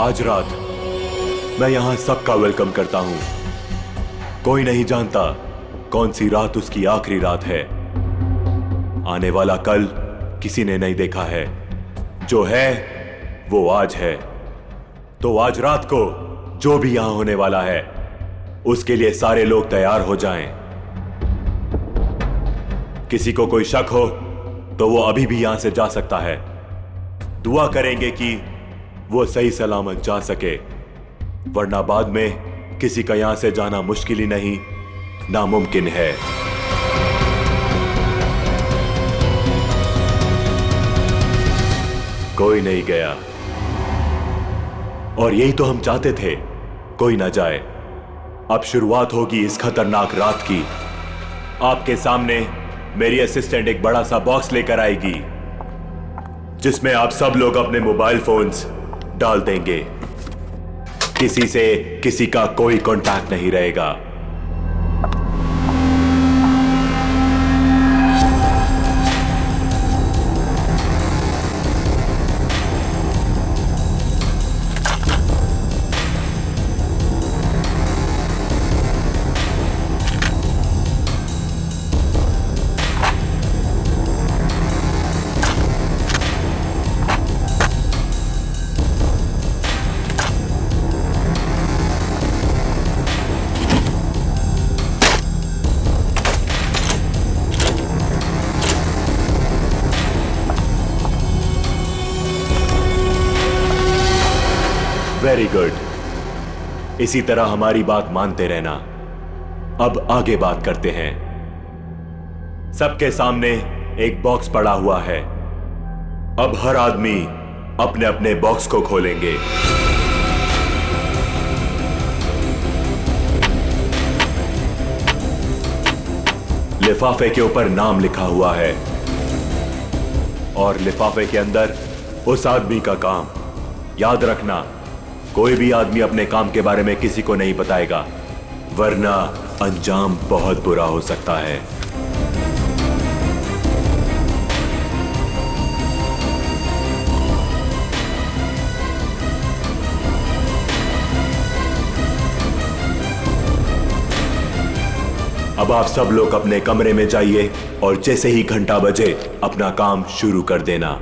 आज रात मैं यहां सबका वेलकम करता हूं। कोई नहीं जानता कौन सी रात उसकी आखिरी रात है। आने वाला कल किसी ने नहीं देखा है, जो है वो आज है। तो आज रात को जो भी यहां होने वाला है उसके लिए सारे लोग तैयार हो जाएं। किसी को कोई शक हो तो वो अभी भी यहां से जा सकता है। दुआ करेंगे कि वो सही सलामत जा सके, वरना बाद में किसी का यहां से जाना मुश्किल ही नहीं, नामुमकिन है। कोई नहीं गया और यही तो हम चाहते थे, कोई ना जाए। अब शुरुआत होगी इस खतरनाक रात की। आपके सामने मेरी असिस्टेंट एक बड़ा सा बॉक्स लेकर आएगी जिसमें आप सब लोग अपने मोबाइल फोन्स डाल देंगे। किसी से किसी का कोई कांटेक्ट नहीं रहेगा। वेरी गुड, इसी तरह हमारी बात मानते रहना। अब आगे बात करते हैं। सबके सामने एक बॉक्स पड़ा हुआ है। अब हर आदमी अपने अपने बॉक्स को खोलेंगे। लिफाफे के ऊपर नाम लिखा हुआ है और लिफाफे के अंदर उस आदमी का काम। याद रखना, कोई भी आदमी अपने काम के बारे में किसी को नहीं बताएगा, वरना अंजाम बहुत बुरा हो सकता है। अब आप सब लोग अपने कमरे में जाइए और जैसे ही घंटा बजे अपना काम शुरू कर देना।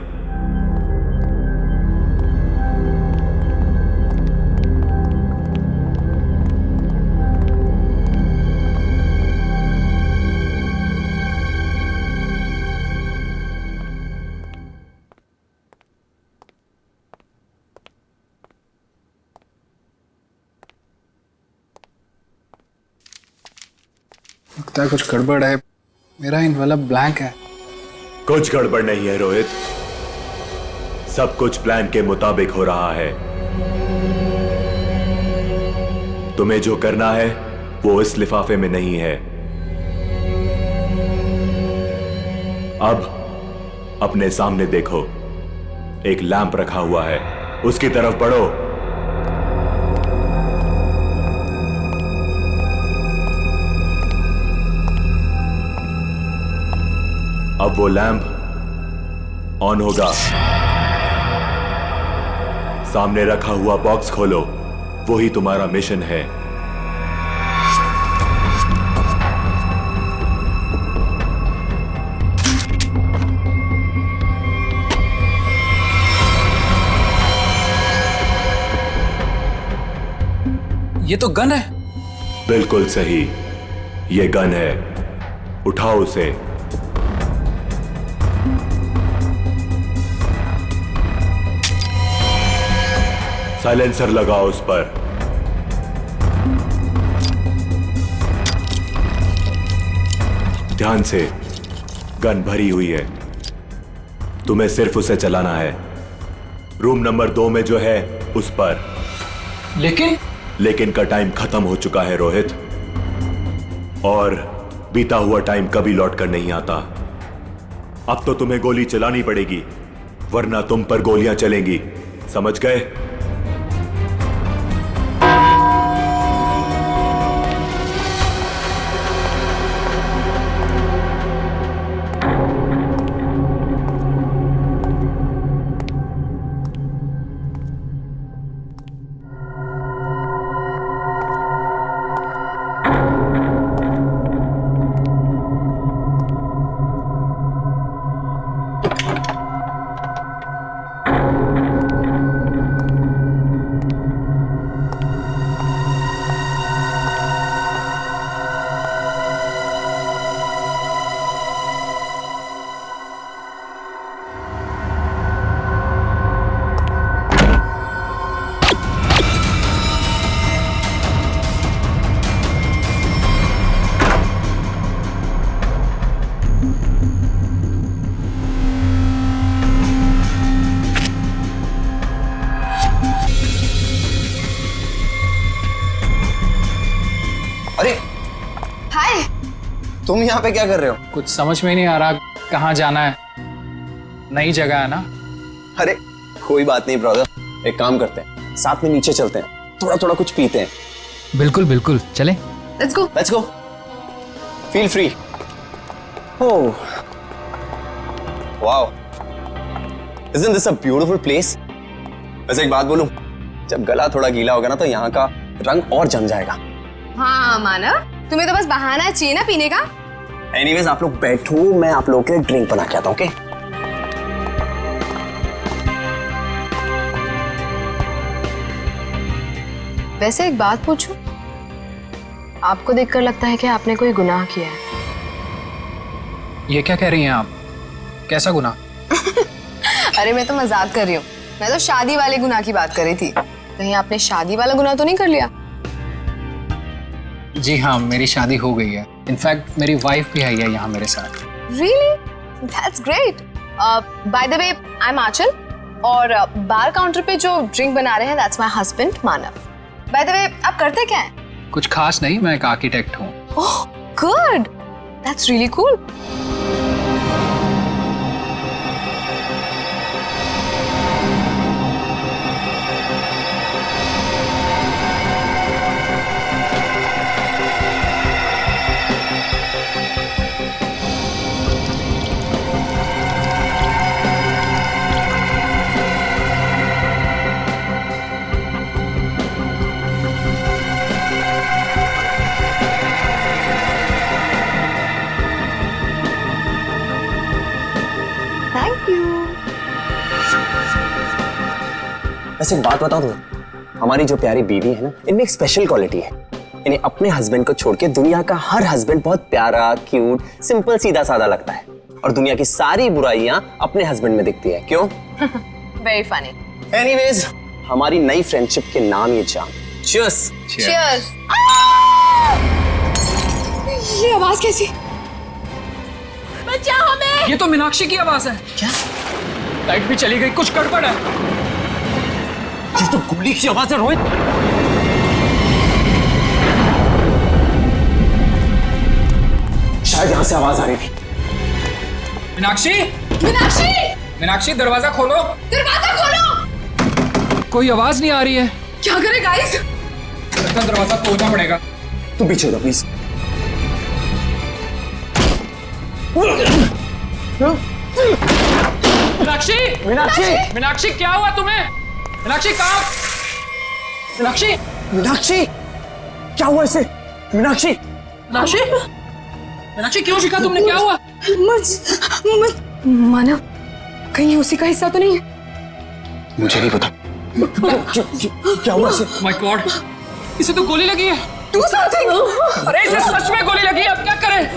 लगता है कुछ गड़बड़ है। मेरा इनवलप ब्लैंक है। कुछ गड़बड़ नहीं है रोहित, सब कुछ प्लान के मुताबिक हो रहा है। तुम्हें जो करना है वो इस लिफाफे में नहीं है। अब अपने सामने देखो, एक लैंप रखा हुआ है, उसकी तरफ बढ़ो। अब वो लैंप ऑन होगा। सामने रखा हुआ बॉक्स खोलो, वही तुम्हारा मिशन है। ये तो गन है। बिल्कुल सही, ये गन है। उठाओ उसे। साइलेंसर लगाओ उस पर। ध्यान से, गन भरी हुई है, तुम्हें सिर्फ उसे चलाना है। रूम नंबर 2 में जो है उस पर। लेकिन का टाइम खत्म हो चुका है रोहित, और बीता हुआ टाइम कभी लौट कर नहीं आता। अब तो तुम्हें गोली चलानी पड़ेगी, वरना तुम पर गोलियां चलेंगी, समझ गए? तुम यहाँ पे क्या कर रहे हो? कुछ समझ में नहीं आ रहा कहाँ जाना है। नई जगह है ना। अरे कोई बात नहीं ब्रदर, एक काम करते हैं, साथ में नीचे चलते हैं, थोड़ा थोड़ा कुछ पीते हैं। बिल्कुल बिल्कुल, चले। Let's go. Feel free. Oh wow, isn't this a beautiful place? वैसे एक बात बोलूं, जब गला थोड़ा गीला होगा ना तो यहाँ का रंग और जम जाएगा। हाँ मानव, तुम्हें तो बस बहाना चाहिए ना पीने का। एनीवेज आप लोग बैठो, मैं आप लोगों के लिए ड्रिंक बना के आता हूँ। ओके? वैसे एक बात पूछूं, आपको देखकर लगता है कि आपने कोई गुनाह किया है। ये क्या कह रही हैं आप? कैसा गुनाह? अरे मैं तो मजाक कर रही हूँ, मैं तो शादी वाले गुनाह की बात कर रही थी। कहीं आपने शादी वाला गुनाह तो नहीं कर लिया? जी हाँ, मेरी शादी हो गई है। इनफैक्ट मेरी वाइफ भी है यहाँ मेरे साथ। Really? That's great. By the way, I'm आंचल और बार काउंटर पे जो ड्रिंक बना रहे हैं that's my husband Manav. By the way, आप करते क्या हैं? कुछ खास नहीं, मैं एक आर्किटेक्ट हूँ। Oh, good. That's really cool. Thank you. वैसे एक बात बताऊं तुम्हें, हमारी जो प्यारी बीवी है ना, इनमें एक स्पेशल क्वालिटी है। इन्हें अपने हस्बैंड को छोड़ के दुनिया का हर हस्बैंड बहुत प्यारा, क्यूट, सिंपल, सीधा साधा लगता है और दुनिया की सारी बुराइयां अपने हस्बैंड में दिखती है। क्यों? Very funny. एनीवेज, हमारी नई फ्रेंडशिप के नाम ये जाम। Cheers. Cheers. ये आवाज कैसी? बचाओ हमें! ये तो मीनाक्षी की आवाज है। क्या? लाइट भी चली गई, कुछ गड़बड़ है। ये तो गोली की आवाज है रोहित। शायद यहां से आवाज आ रही थी। मीनाक्षी! मीनाक्षी! मीनाक्षी, दरवाजा खोलो। दरवाजा खोलो! कोई आवाज नहीं आ रही है। क्या करें गाइस? लगता है दरवाजा तोड़ना पड़ेगा। तू पीछे हो प्लीज। मीनाक्षी! मीनाक्षी! मीनाक्षी, क्या हुआ तुम्हें? मीनाक्षी कहाँ? मीनाक्षी! मीनाक्षी! क्या हुआ इसे? मीनाक्षी! मीनाक्षी! मीनाक्षी, क्यों शिका तुमने? क्या हुआ? मानव, कहीं उसी का हिस्सा तो नहीं है? मुझे नहीं पता। क्या हुआ इसे? माय गॉड, इसे तो गोली लगी है। Do something! अरे इसे सच में गोली लगी है, अब क्या करें?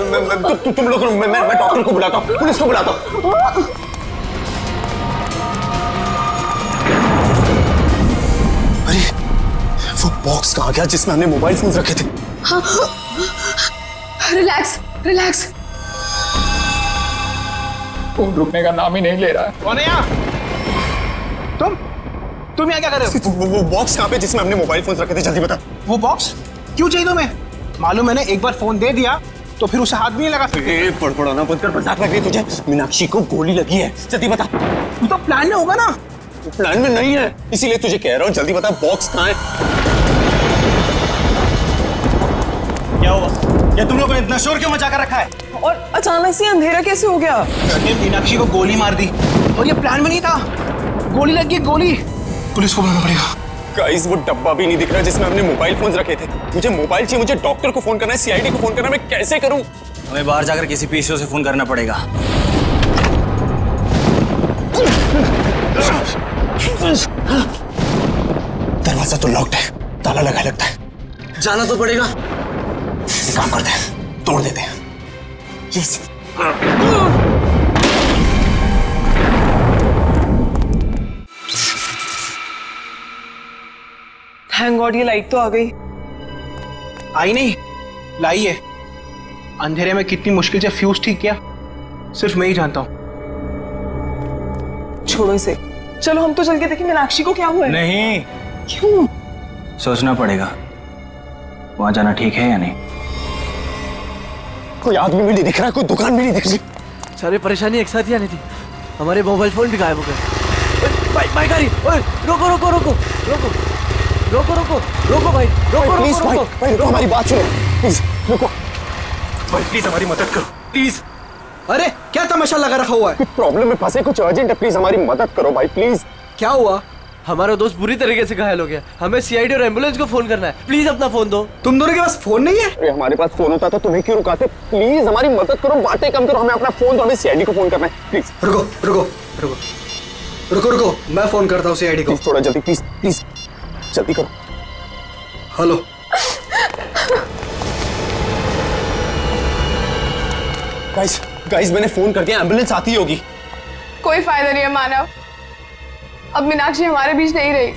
तुम लोग, मैं डॉक्टर को बुलाता हूँ, पुलिस को बुलाता हूँ। अरे वो बॉक्स कहाँ गया जिसमें हमने मोबाइल फोन रखे थे? Relax, relax. फोन रुकने का नाम ही नहीं ले रहा है। कौन है यहाँ? तुम यहाँ क्या कर रहे हो? वो बॉक्स कहाँ पे जिसमें हमने मोबाइल फोन रखे थे? जल्दी बता। वो बॉक्स क्यों चाहिए तुम्हें? मालूम मैंने एक बार फोन दे दिया तो फिर उसे हाथ भी नहीं लगा सकते। पड़पड़ाना बंद कर, मजाक लग रही है तुझे। मीनाक्षी को गोली लगी है, जल्दी बता। तू तो प्लान में होगा ना? प्लान में नहीं है, इसीलिए तुझे कह रहा हूँ, जल्दी बता बॉक्स कहाँ है? क्या हुआ? ये तुम लोगों ने इतना शोर क्यों मचा कर रखा है? और अचानक से अंधेरा कैसे हो गया? मैंने मीनाक्षी को गोली मार दी और ये प्लान में नहीं था। गोली लग गई, गोली। पुलिस को बुलाना पड़ेगा। गाइस, वो डब्बा भी नहीं दिख रहा जिसमें हमने मोबाइल फोन रखे थे। मुझे मोबाइल चाहिए, मुझे डॉक्टर को फोन करना है, सीआईडी को फोन करना है, मैं कैसे करूं? हमें बाहर जाकर किसी पीसीओ से फोन करना पड़ेगा। दरवाजा तो लॉक्ड है, ताला लगा लगता है। जाना तो पड़ेगा। एक काम करते हैं, तोड़ देते हैं। यस। थैंक गॉड ये लाइट तो आ गई। आई नहीं, लाई है। अंधेरे में कितनी मुश्किल से फ्यूज ठीक किया, सिर्फ मैं ही जानता हूँ। छोड़ो इसे, चलो हम तो चल के देखें मीनाक्षी को क्या हुआ है। नहीं, क्यों? सोचना पड़ेगा वहां जाना ठीक है या नहीं। कोई आदमी भी नहीं दिख रहा, कोई दुकान भी नहीं दिख रही। सारी परेशानी एक साथ ही आनी थी, हमारे मोबाइल फोन भी गायब हो गए। भाई गाड़ी, ओए रोको रोको रोको रोको रोको रोको रोको भाई, रोको प्लीज रोको भाई, रोको। भाई रुको, हमारी बात सुनो प्लीज, रुको। भाई प्लीज हमारी मदद करो प्लीज। अरे क्या तमाशा लगा रखा हुआ है? कुछ प्रॉब्लम में फंसे, कुछ अर्जेंट है, प्लीज हमारी मदद करो भाई प्लीज। क्या हुआ? हमारा दोस्त बुरी तरीके से घायल हो गया, हमें सीआईडी और एम्बुलेंस को फोन करना है, प्लीज अपना फोन दो। तुम दोनों के पास फोन नहीं है? अरे हमारे पास फोन होता तो तुम्हें क्यों रुकाते? प्लीज हमारी मदद करो, बातें कम करो, हमें अपना फोन दो, हमें सीआईडी को फोन करना है प्लीज। रुको रुको रुको रुको रुको, मैं फोन करता हूँ सीआईडी को। प्लीज थोड़ा जल्दी, प्लीज प्लीज जल्दी करो। हेलो, गाइस गाइस मैंने फोन कर दिया, एम्बुलेंस आती होगी। कोई फायदा नहीं है मानव, अब मीनाक्षी हमारे बीच नहीं रही।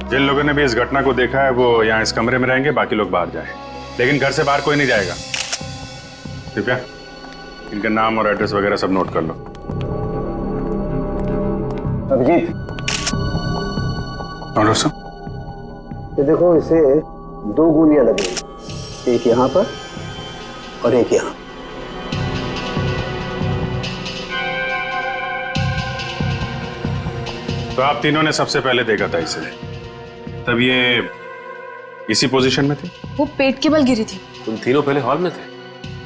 जिन लोगों ने भी इस घटना को देखा है वो यहाँ इस कमरे में रहेंगे, बाकी लोग बाहर जाएं। लेकिन घर से बाहर कोई नहीं जाएगा। कृपया इनका नाम और एड्रेस वगैरह सब नोट कर लो। अभिजीत, और सब ये देखो, इसे 2 गोलियां लगी, एक यहाँ पर और एक यहाँ। तो आप तीनों ने सबसे पहले देखा था इसे, तब ये इसी पोजीशन में थी? वो पेट के बल गिरी थी। तुम तीनों पहले हॉल में थे,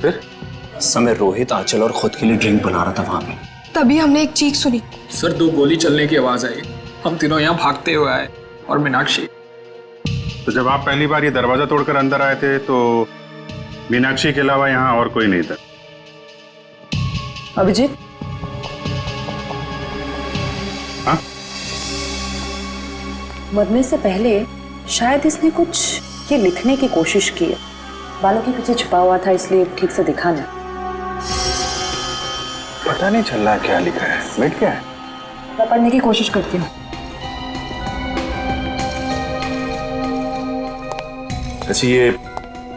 फिर? समय रोहित, आंचल और खुद के लिए ड्रिंक बना रहा था वहां पे। तभी हमने एक चीख सुनी। सर 2 गोली चलने की आवाज आई, हम तीनों यहाँ भागते हुए आए और मीनाक्षी। तो जब आप पहली बार ये दरवाजा तोड़कर अंदर आए थे तो मीनाक्षी के अलावा यहाँ और कोई नहीं था? अभिजीत, हाँ? मरने से पहले शायद इसने कुछ ये लिखने की कोशिश की है, बालों के पीछे छुपा हुआ था इसलिए ठीक से दिखा नहीं। पता नहीं चल रहा क्या लिखा है, वेट क्या है? मैं पढ़ने की कोशिश करती हूँ। अच्छा, ये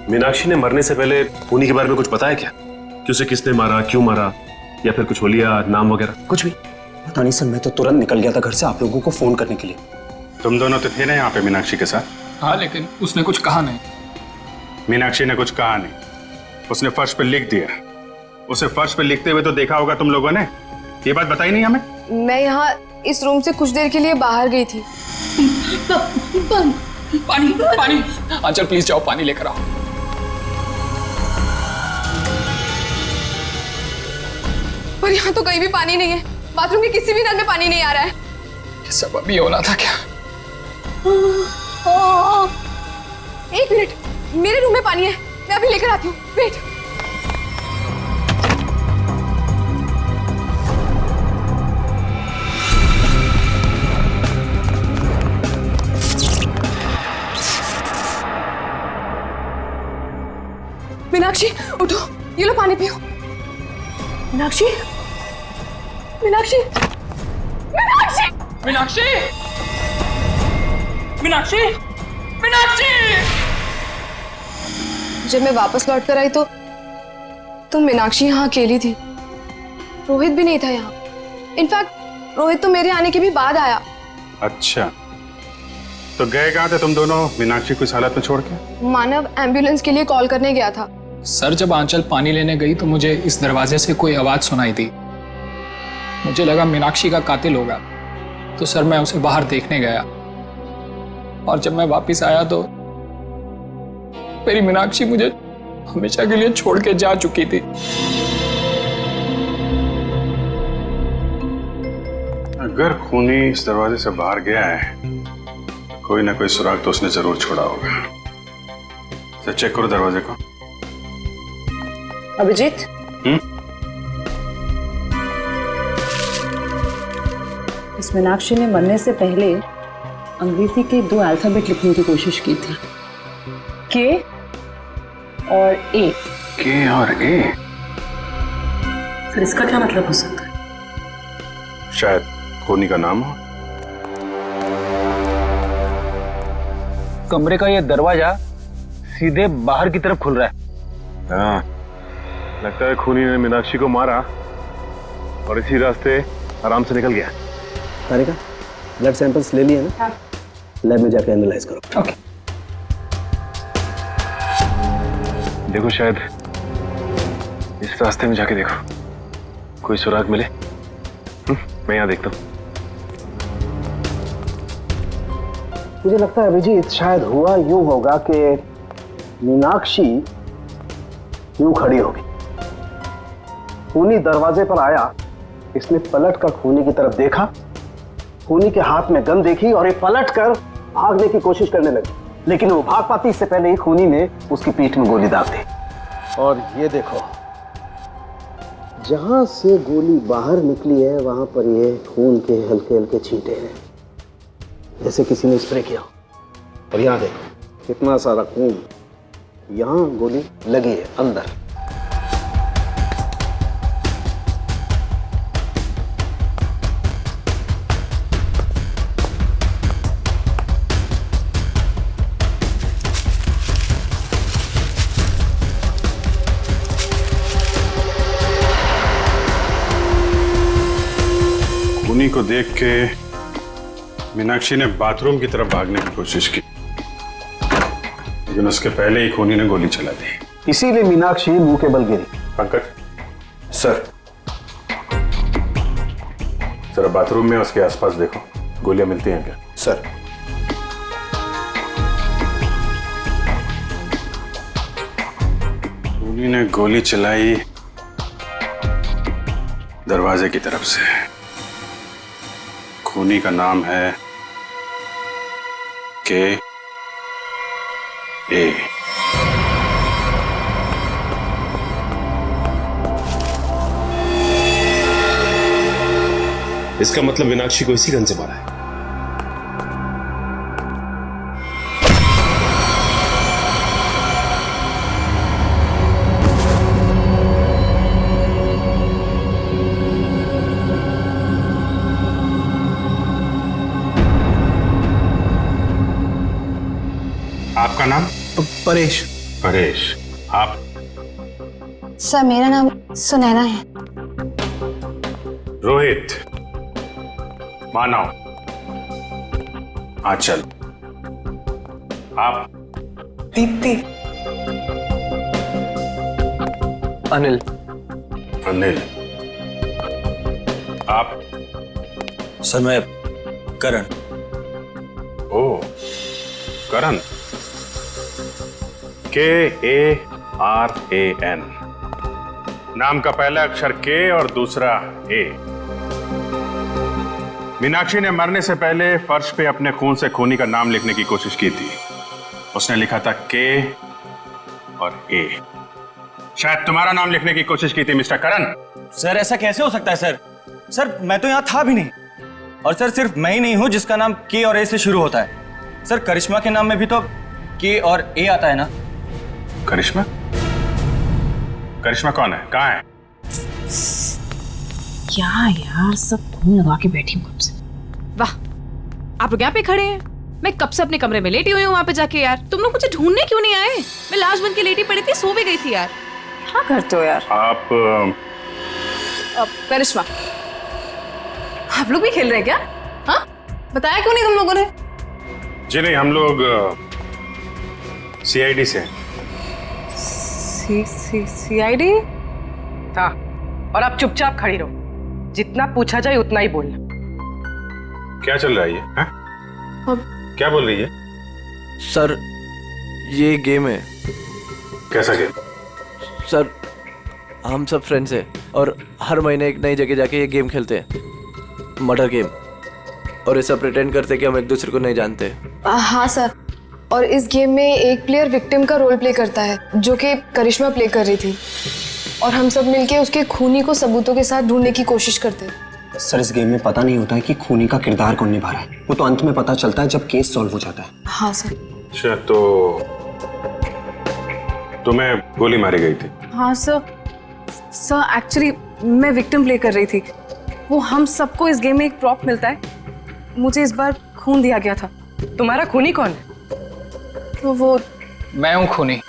मीनाक्षी ने मरने से पहले खूनी के बारे में कुछ बताया क्या? कि उसे किसने मारा, क्यों मारा, या फिर कुछ होलिया नाम वगैरह? कुछ भी पता नहीं सर, मैं तो तुरंत निकल गया था घर से आप लोगों को फोन करने के लिए। तुम दोनों तो थे ना यहाँ पे मीनाक्षी के साथ? हाँ, लेकिन उसने कुछ कहा नहीं। मीनाक्षी ने कुछ कहा नहीं, उसने फर्श पे लिख दिया। उसे फर्श पे लिखते हुए तो देखा होगा तुम लोगों ने, ये बात बताई नहीं हमें? मैं यहाँ इस रूम से कुछ देर के लिए बाहर गई थी। पानी पानी, आंचल प्लीज जाओ पानी लेकर आओ। पर यहाँ तो कहीं भी पानी नहीं है, बाथरूम के किसी भी नल में पानी नहीं आ रहा है। ये सब अभी होना था क्या? एक मिनट, मेरे रूम में पानी है, मैं अभी लेकर आती हूँ, वेट। मीनाक्षी उठो, ये लो पानी पियो। मीनाक्षी, मीनाक्षी, मीनाक्षी, मीनाक्षी, मीनाक्षी, मीनाक्षी। जब मैं वापस लौट कर आई तो मीनाक्षी यहाँ अकेली थी, रोहित भी नहीं था यहाँ। इनफैक्ट रोहित तो मेरे आने के भी बाद आया। अच्छा, तो गए कहाँ थे तुम दोनों मीनाक्षी को इस हालत में छोड़ के? मानव एम्बुलेंस के लिए कॉल करने गया था। सर जब आंचल पानी लेने गई तो मुझे इस दरवाजे से कोई आवाज सुनाई दी, मुझे लगा मीनाक्षी का कातिल होगा, तो सर मैं उसे बाहर देखने गया। और जब मैं वापस आया तो मेरी मीनाक्षी मुझे हमेशा के लिए छोड़ के जा चुकी थी। अगर खूनी इस दरवाजे से बाहर गया है, कोई ना कोई सुराग तो उसने जरूर छोड़ा होगा। तो चेक करो दरवाजे को। अभिजीत, इस मीनाक्षी ने मरने से पहले अंग्रेजी के 2 अल्फाबेट लिखने की कोशिश की थी, के और ए। के और ए? सर इसका क्या मतलब हो सकता है? शायद खूनी का नाम हो। कमरे का ये दरवाजा सीधे बाहर की तरफ खुल रहा है। हाँ, लगता है खूनी ने मीनाक्षी को मारा और इसी रास्ते आराम से निकल गया। तारिका, ब्लड सैंपल्स ले लिए ना? लैब में जाके एनालाइज करो। ओके। देखो शायद इस रास्ते में जाके देखो, कोई सुराग मिले। मैं यहाँ देखता हूँ। मुझे लगता है अभिजीत, शायद हुआ यूं होगा कि मीनाक्षी यूं खड़ी होगी, खूनी दरवाजे पर आया, इसने पलट कर खूनी की तरफ देखा, खूनी के हाथ में गन देखी और ये पलट कर भागने की कोशिश करने लगी, लेकिन वो भाग पाती इससे पहले ही खूनी ने उसकी पीठ में गोली दाग दी। और ये देखो, जहां से गोली बाहर निकली है वहां पर ये खून के हल्के हल्के छींटे हैं, जैसे किसी ने स्प्रे किया। और यहाँ देखो कितना सारा खून, यहाँ गोली लगी है अंदर। खूनी को देख के मीनाक्षी ने बाथरूम की तरफ भागने की कोशिश की, लेकिन उसके पहले ही खूनी ने गोली चला दी। इसीलिए मीनाक्षी मुंह के बल गिरी। पंकज सर, जरा बाथरूम में उसके आसपास देखो, गोलियां मिलती हैं क्या? सर। खूनी ने गोली चलाई दरवाजे की तरफ से। खूनी का नाम है के ए। इसका मतलब मीनाक्षी को इसी गन से मारा है। आपका नाम? परेश। परेश। आप? सर मेरा नाम सुनैना है। रोहित। मानव। आंचल। आप? दीप्ति। अनिल। अनिल। आप? सर मैं करण। ओ, करण। KARAN। नाम का पहला अक्षर के और दूसरा ए। मीनाक्षी ने मरने से पहले फर्श पे अपने खून से खूनी का नाम लिखने की कोशिश की थी। उसने लिखा था के और ए। शायद तुम्हारा नाम लिखने की कोशिश की थी मिस्टर करण। सर ऐसा कैसे हो सकता है सर? सर मैं तो यहाँ था भी नहीं। और सर सिर्फ मैं ही नहीं हूँ जिसका नाम के और ए से शुरू होता है। सर करिश्मा के नाम में भी तो के और ए आता है ना? करिश्मा? करिश्मा कौन है? कहाँ है? क्या यार, सब खून लगा के बैठी हूँ कब से। वाह, आप लोग यहाँ पे खड़े हैं। मैं कब से अपने कमरे में लेटी हुई हूँ वहाँ पे जाके। यार तुम लोग मुझे ढूंढने क्यों नहीं आए? मैं लाश बन के लेटी पड़ी थी, सो भी गई थी यार। क्या करते हो यार? आप करिश्मा, आप लोग भी खेल रहे हैं क्या? हाँ, बताया क्यों नहीं तुम लोगों ने? जी नहीं, हम लोग CID से। CID? हाँ, और आप चुपचाप खड़ी रहो, जितना पूछा जाए उतना ही बोलना। क्या चल रहा है ये? हाँ? क्या बोल रही है? सर ये गेम है। कैसा गेम? सर हम सब फ्रेंड्स हैं और हर महीने एक नई जगह जाके ये गेम खेलते हैं, मर्डर गेम। और ऐसा प्रिटेंड करते कि हम एक दूसरे को नहीं जानते। हाँ सर, और इस गेम में एक प्लेयर विक्टिम का रोल प्ले करता है, जो कि करिश्मा प्ले कर रही थी, और हम सब मिलके उसके खूनी को सबूतों के साथ ढूंढने की कोशिश करते हैं। सर इस गेम में पता नहीं होता है कि खूनी का किरदार कौन निभा रहा है, वो तो अंत में पता चलता है जब केस सॉल्व हो जाता है। हाँ सर। अच्छा, तो तुम्हें गोली मारी गई थी? हाँ सर एक्चुअली मैं विक्टिम प्ले कर रही थी। वो हम सबको इस गेम में एक प्रॉप मिलता है, मुझे इस बार खून दिया गया था। तुम्हारा खूनी कौन है? तो वो मैं हूँ खूनी।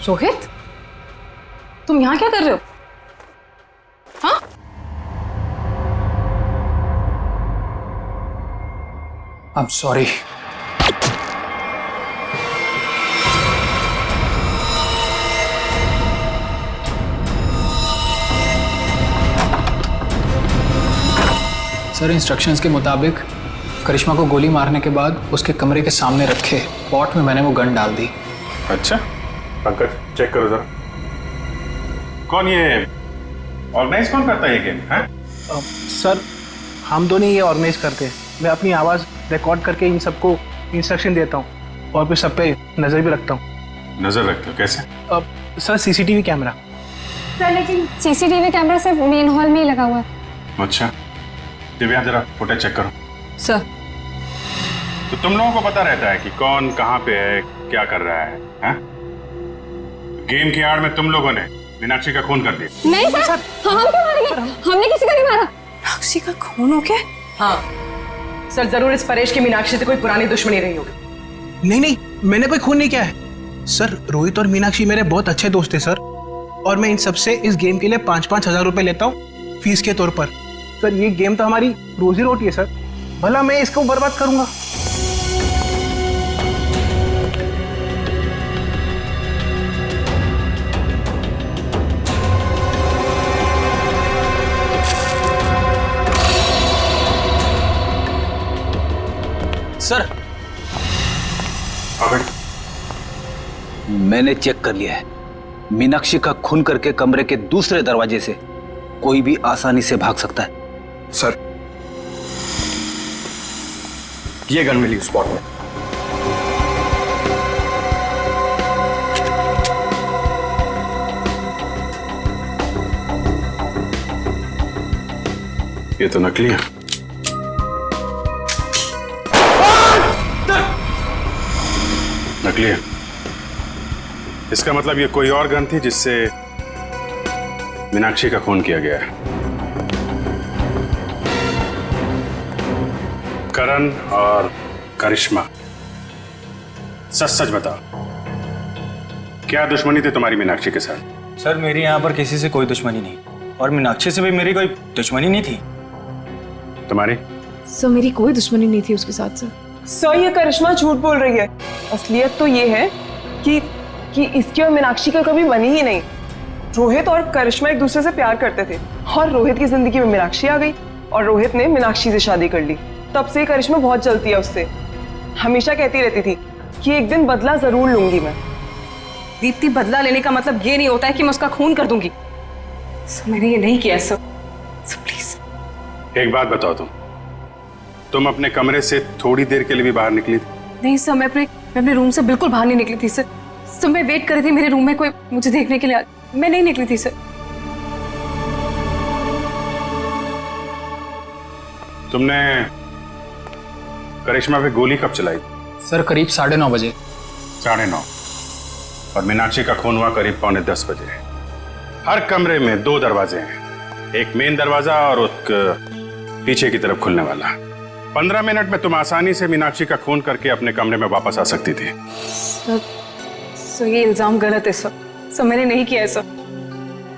रोहित, तुम यहाँ क्या कर रहे हो? हाँ? I'm sorry. सर, इंस्ट्रक्शंस के मुताबिक करिश्मा को गोली मारने के बाद उसके कमरे के सामने रखे पॉट में मैंने वो गन डाल दी। अच्छा, पंकज चेक करो जरा। कौन ये ऑर्गेनाइज कौन करता है ये गेम? है सर, हम दोनों ये ऑर्गेनाइज करते हैं। मैं अपनी आवाज़ रिकॉर्ड करके इन सबको इंस्ट्रक्शन देता हूँ और फिर सब पे नज़र भी रखता हूँ। नजर रखते हो कैसे? Sir, CCTV camera. सर, लेकिन सीसीटीवी कैमरा सिर्फ मेन हॉल में ही लगा हुआ है। अच्छा, दिव्या जरा फुटेज चेक करो। सर, तो तुम लोगों को पता रहता है कि कौन कहाँ पे है, क्या कर रहा है, हैं? गेम की आड़ में तुम लोगों ने मीनाक्षी का खून कर दिया। नहीं सर, हम क्यों मारेंगे? हमने किसी को नहीं मारा। मीनाक्षी का खून हो गया? हाँ सर, जरूर इस परेश की मीनाक्षी से कोई पुरानी दुश्मनी रही होगी। नहीं, मैंने कोई खून नहीं किया है सर। रोहित और मीनाक्षी मेरे बहुत अच्छे दोस्त हैं सर, और मैं इन सबसे इस गेम के लिए 5-5 हजार रुपए लेता हूँ फीस के तौर पर। सर, ये गेम तो हमारी रोजी रोटी है सर, भला मैं इसको बर्बाद करूंगा? सर, मैंने चेक कर लिया है। मीनाक्षी का खून करके कमरे के दूसरे दरवाजे से कोई भी आसानी से भाग सकता है। सर, ये गन मिली स्पॉट में। ये तो नकली है। नकली है। इसका मतलब ये कोई और गन थी जिससे मीनाक्षी का खून किया गया है। करण और करिश्मा, सच सच बताओ, क्या दुश्मनी थी तुम्हारी मीनाक्षी के साथ? सर, मेरी यहाँ पर किसी से कोई दुश्मनी नहीं, और मीनाक्षी से भी मेरी कोई दुश्मनी नहीं थी। तुम्हारी? सर, मेरी कोई दुश्मनी नहीं थी उसके साथ सर। सर, ये करिश्मा झूठ बोल रही है। असलियत तो ये है कि इसकी और मीनाक्षी का कभी बनी ही नहीं। रोहित और करिश्मा एक दूसरे से प्यार करते थे और रोहित की जिंदगी में मीनाक्षी आ गई और रोहित ने मीनाक्षी से शादी कर ली। तब से करिश्मा बहुत जलती है उससे। हमेशा कहती रहती थी कि एक दिन बदला जरूर लूंगी मैं। दीप्ति, बदला लेने का मतलब ये नहीं होता है कि मैं उसका खून कर दूंगी। सर, मैंने ये नहीं किया सर। प्लीज एक बात बताओ, तुम अपने कमरे से थोड़ी देर के लिए भी बाहर निकली थी? नहीं सर, मैं अपने रूम से बिल्कुल बाहर नहीं निकली थी सर। सर, मैं वेट कर रही थी मेरे रूम में कोई मुझे देखने के लिए। मैं नहीं निकली थी सर। तुमने करिश्मा पे गोली कब चलाई? सर, करीब 9:30 बजे। 9:30। और मीनाक्षी का खून हुआ करीब 9:45 बजे। हर कमरे में 2 दरवाजे हैं, एक मेन दरवाजा और एक पीछे की तरफ खुलने वाला। 15 मिनट में तुम आसानी से मीनाक्षी का खून करके अपने कमरे में वापस आ सकती थी। सर, ये इल्जाम गलत है सर। सर, मैंने नहीं किया है सर।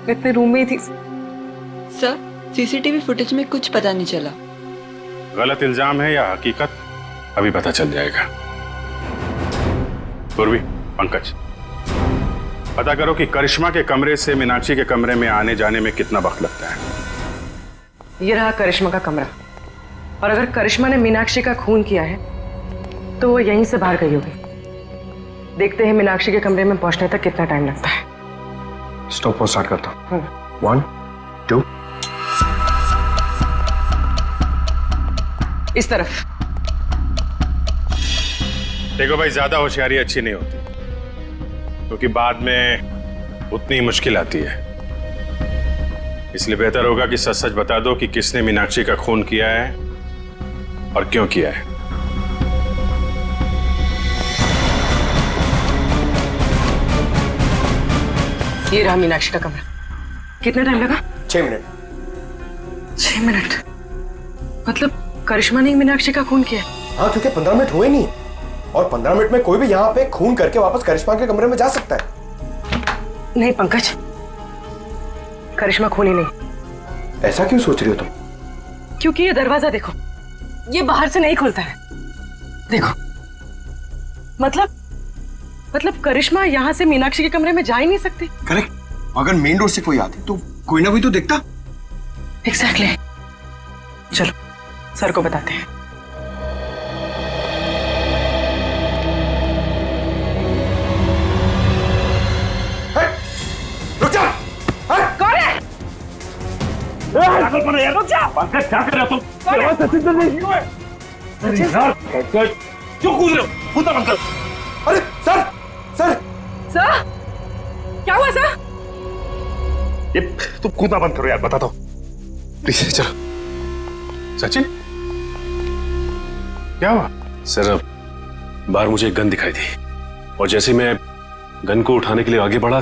मैं अपने रूम में ही थी सर। सीसीटीवी फुटेज में कुछ पता नहीं चला। गलत इल्जाम है या हकीकत, अभी पता चल जाएगा। पूर्वी, पंकज, पता करो कि करिश्मा के कमरे से मीनाक्षी के कमरे में आने जाने में कितना वक्त लगता है। ये रहा करिश्मा का कमरा, और अगर करिश्मा ने मीनाक्षी का खून किया है तो वो यहीं से बाहर गई होगी। देखते हैं मीनाक्षी के कमरे में पहुंचने तक कितना टाइम लगता है। स्टॉप और स्टार्ट करता हूँ। 1, 2। इस तरफ। देखो भाई, ज्यादा होशियारी अच्छी नहीं होती, क्योंकि बाद में उतनी मुश्किल आती है। इसलिए बेहतर होगा कि सच सच बता दो कि किसने मीनाक्षी का खून किया है और क्यों किया है। ये रहा मीनाक्षी का कमरा। कितना टाइम लगा? 6 मिनट। 6 मिनट? मतलब करिश्मा ने मीनाक्षी का खून किया? हाँ, क्योंकि 15 मिनट हुए नहीं, और 15 मिनट में कोई भी यहाँ पे खून करके वापस करिश्मा के कमरे में जा सकता है। नहीं पंकज, करिश्मा खूनी नहीं। ऐसा क्यों सोच रही हो तुम? क्योंकि ये दरवाजा देखो, ये बाहर से नहीं खुलता है। देखो, मतलब करिश्मा यहाँ से मीनाक्षी के कमरे में जा ही नहीं सकती। करेक्ट। अगर मेन डोर से कोई आती तो कोई ना कोई तो देखता। एग्जैक्टली। चलो सर को बताते हैं। रुक जा। कौन है? रुक जा। पंकज क्या कर रहे हो तुम? सचिन तो नहीं हुए। क्यों कूद रहे हो? कूदा बंद करो। अरे सर सर सर क्या हुआ सर? ये तुम कूदना बंद करो यार, बताता हूँ प्लीज। चलो सचिन, क्या हुआ? सर बाहर मुझे एक गन दिखाई दी और जैसे मैं गन को उठाने के लिए आगे बढ़ा,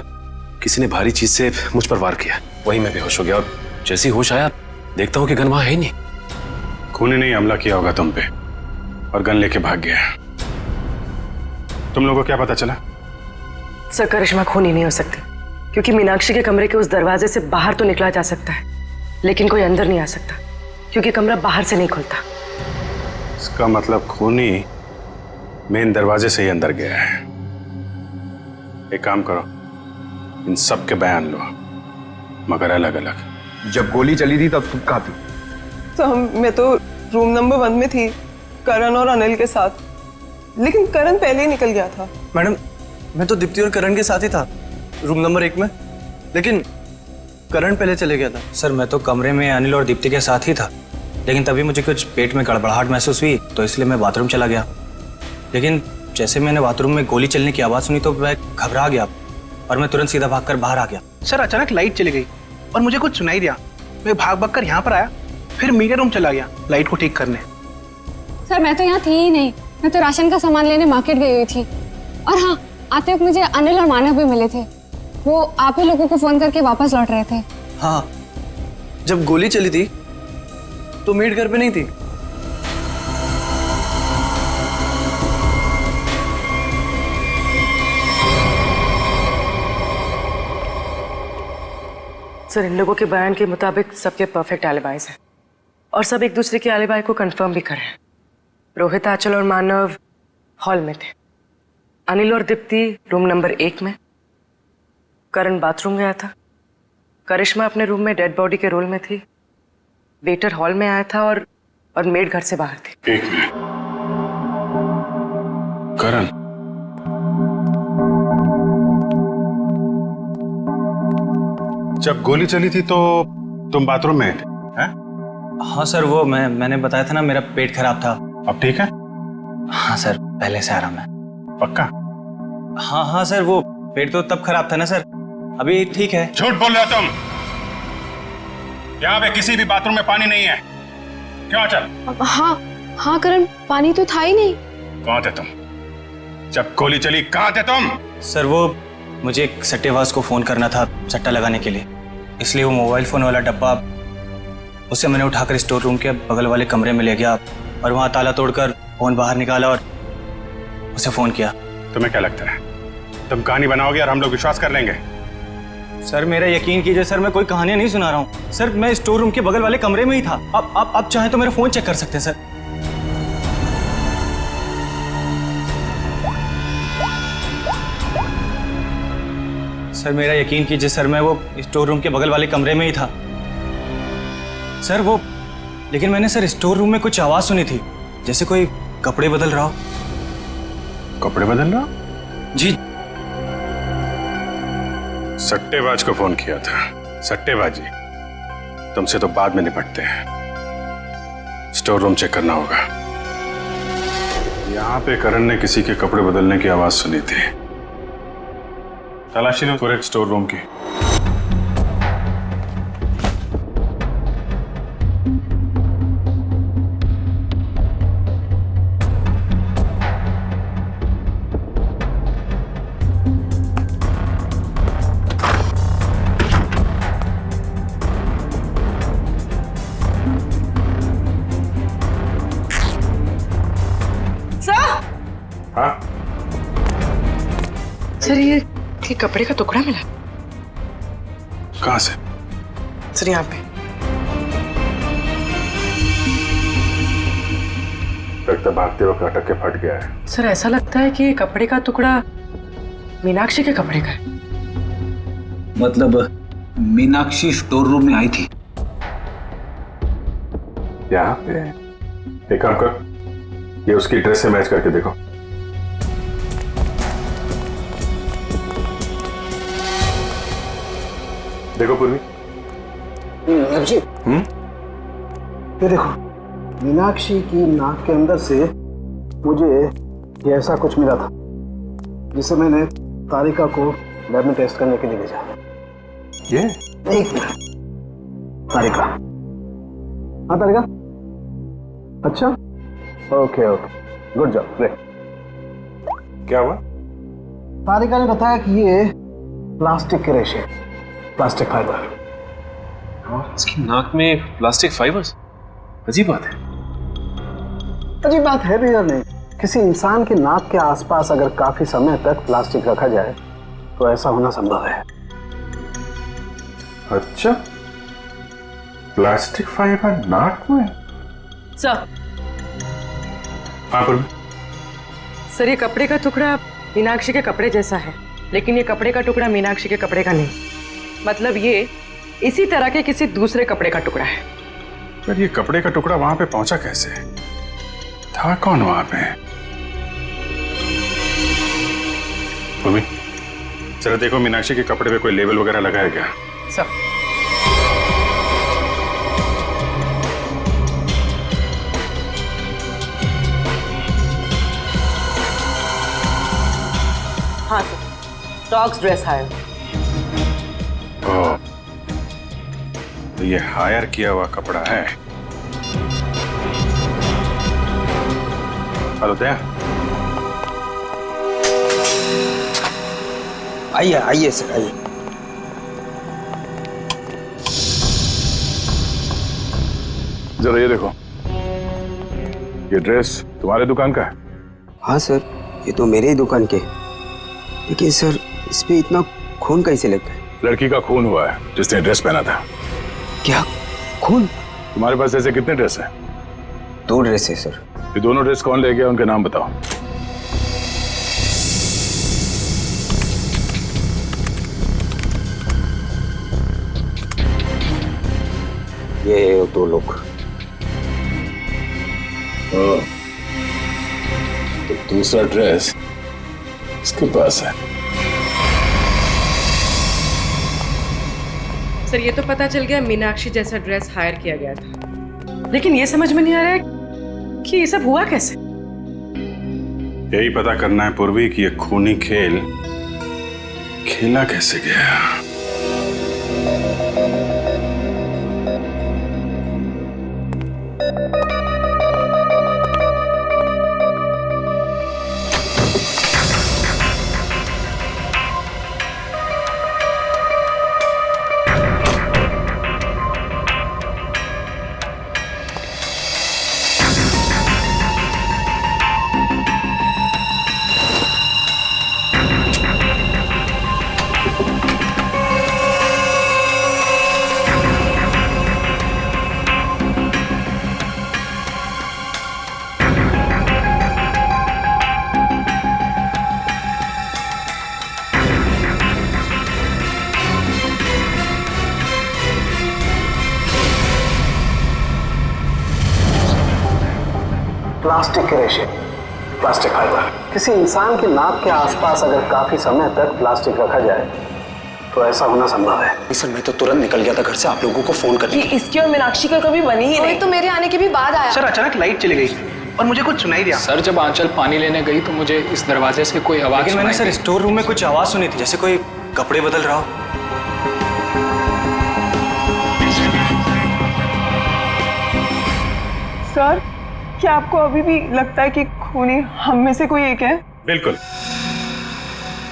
किसी ने भारी चीज से मुझ पर वार किया। वही मैं बेहोश हो गया और जैसे ही होश आया देखता हूँ कि गन वहां है ही नहीं। खूनी ने हमला किया होगा तुम पे और गन लेके भाग गया। तुम लोगों को क्या पता चला? सर करिश्मा खूनी नहीं हो सकती, क्योंकि मीनाक्षी के कमरे के उस दरवाजे से बाहर तो निकला जा सकता है, लेकिन कोई अंदर नहीं आ सकता, क्योंकि कमरा बाहर से नहीं खुलता। इसका मतलब खूनी मेन दरवाजे से ही अंदर गया है। एक काम करो, इन सब के बयान लो, मगर अलग अलग। जब गोली चली थी तब तुम कहाँ थी? तो मैं तो रूम नंबर 1 में थी, करण और अनिल के साथ, लेकिन करण पहले ही निकल गया था। मैडम मैं तो दीप्ति और करण के साथ ही था रूम नंबर 1 में, लेकिन करण पहले चले गया था। सर मैं तो कमरे में अनिल और दीप्ति के साथ ही था, लेकिन तभी मुझे कुछ पेट में गड़बड़ाहट महसूस हुई, तो इसलिए मैं बाथरूम चला गया। लेकिन जैसे मैंने बाथरूम में गोली चलने की आवाज़ सुनी तो मैं घबरा गया और मैं तुरंत सीधा भागकर बाहर आ गया। सर अचानक लाइट चली गई और मुझे कुछ सुनाई दिया। मैं भाग कर यहाँ पर आया, फिर मीडिया रूम चला गया लाइट को ठीक करने। सर मैं तो यहाँ थी ही नहीं, मैं तो राशन का सामान लेने मार्केट गई हुई थी। और हाँ, आते वक्त मुझे अनिल और मानव भी मिले थे, वो आप ही लोगों को फोन करके वापस लौट रहे थे। हाँ, जब गोली चली थी तो मेड घर पे नहीं थी। सर इन लोगों के बयान के मुताबिक सबके परफेक्ट एलिबाइज हैं और सब एक दूसरे के एलिबाई को कंफर्म भी कर रहे हैं। रोहित, आंचल और मानव हॉल में थे, अनिल और दीप्ति रूम नंबर 1 में, करण बाथरूम गया था, करिश्मा अपने रूम में डेड बॉडी के रोल में थी, वेटर हॉल में आया था और मेड घर से बाहर थी। एक मिनट, करण जब गोली चली थी तो तुम बाथरूम में थे? हैं? हाँ सर, वो मैंने बताया था ना, मेरा पेट खराब था। अब ठीक है? हाँ सर, पहले से आराम है। पक्का? हाँ सर, वो पेट तो तब खराब था ना सर, अभी ठीक है। झूठ बोल रहे हो तुम। यहाँ पे किसी भी बाथरूम में पानी नहीं है। क्यों चल? हाँ करण, पानी तो था ही नहीं। कहाँ थे तुम जब गोली चली? कहाँ थे तुम? सर वो मुझे एक सट्टेबाज को फोन करना था सट्टा लगाने के लिए, इसलिए वो मोबाइल फोन वाला डब्बा उसे मैंने उठाकर स्टोर रूम के बगल वाले कमरे में ले गया और वहाँ ताला तोड़कर फोन बाहर निकाला और उसे फोन किया। तुम्हें क्या लगता है तुम कहानी बनाओगे और हम लोग विश्वास कर लेंगे? सर मेरा यकीन कीजिए सर, मैं कोई कहानियां नहीं सुना रहा हूँ सर, मैं स्टोर रूम के बगल वाले कमरे में ही था। आप चाहें तो मेरा फोन चेक कर सकते हैं सर। सर मेरा यकीन कीजिए सर, मैं वो स्टोर रूम के बगल वाले कमरे में ही था सर। वो लेकिन मैंने सर स्टोर रूम में कुछ आवाज सुनी थी, जैसे कोई कपड़े बदल रहा हो। कपड़े बदल रहा? जी। सट्टेबाज को फोन किया था। सट्टेबाजी तुमसे तो बाद में निपटते हैं, स्टोर रूम चेक करना होगा। यहाँ पे करण ने किसी के कपड़े बदलने की आवाज सुनी थी। तलाशी लो पूरे स्टोर रूम की। सर ये कपड़े का टुकड़ा मिला? कहां से? सर यहाँ पे। लगता भागते वक्त अटक के फट गया है। सर ऐसा लगता है कि ये कपड़े का टुकड़ा मीनाक्षी के कपड़े का है। मतलब मीनाक्षी स्टोर रूम में आई थी यहाँ पे? एक काम कर, ये उसकी ड्रेस से मैच करके देखो। देखो पूर्वी। अभिजीत, ये देखो, मीनाक्षी की नाक के अंदर से मुझे ये ऐसा कुछ मिला था जिसे मैंने तारिका को लैब में टेस्ट करने के लिए भेजा। ये? एक मिनट। तारिका? हाँ तारिका? अच्छा, okay okay, good job, great. क्या हुआ? तारिका ने बताया कि ये प्लास्टिक के रेशे, प्लास्टिक फाइबर। इसकी नाक में प्लास्टिक फाइबर्स? अजीब बात है। अजीब बात है भी या नहीं? किसी इंसान के नाक के आसपास अगर काफी समय तक प्लास्टिक रखा जाए तो ऐसा होना संभव है। अच्छा, प्लास्टिक फाइबर नाक में? सर। हाँ पूर्वी। सर ये कपड़े का टुकड़ा मीनाक्षी के कपड़े जैसा है, लेकिन ये कपड़े का टुकड़ा मीनाक्षी के कपड़े का नहीं। मतलब ये इसी तरह के किसी दूसरे कपड़े का टुकड़ा है। पर ये कपड़े का टुकड़ा वहां पे पहुंचा कैसे? था कौन वहां पे? पूर्वी, जरा देखो मीनाक्षी के कपड़े पे कोई लेबल वगैरह लगा है क्या? सर। हाँ सर, डॉग्स ड्रेस हायर। ओह, तो ये हायर किया हुआ कपड़ा है। हेलो दया। आइए आइए सर, आइए। जरा ये देखो, ये ड्रेस तुम्हारे दुकान का है? हाँ सर, ये तो मेरे ही दुकान के। लेकिन सर इस पे इतना खून कैसे लग गया? लड़की का खून हुआ है जिसने ड्रेस पहना था। क्या खून? तुम्हारे पास ऐसे कितने ड्रेस हैं? 2 ड्रेस है सर। ये दोनों ड्रेस कौन ले गया, उनके नाम बताओ। ये 2 लोग। तो दूसरा ड्रेस इसके पास है। सर ये तो पता चल गया मीनाक्षी जैसा ड्रेस हायर किया गया था, लेकिन ये समझ में नहीं आ रहा है कि ये सब हुआ कैसे। यही पता करना है पूर्वी कि ये खूनी खेल खेला कैसे गया। प्लास्टिक के रेशे, प्लास्टिक फाइबर। किसी इंसान के नाक के आसपास अगर काफी समय तक प्लास्टिक रखा जाए तो ऐसा होना संभव है। सर मैं तो तुरंत निकल गया था घर से आप लोगों को फोन करने। इसकी और मीनाक्षी का कभी बनी ही नहीं। तो मेरे आने के भी बाद आया। सर अचानक लाइट चली गई और मुझे कुछ सुनाई दिया। सर जब आंचल पानी लेने गई तो मुझे इस दरवाजे से कोई आवाज लेकिन मैंने सुनाई सर दी। स्टोर रूम में कुछ आवाज सुनी थी, जैसे कोई कपड़े बदल रहा हो। सर क्या आपको अभी भी लगता है कि खूनी हम में से कोई एक है? बिल्कुल,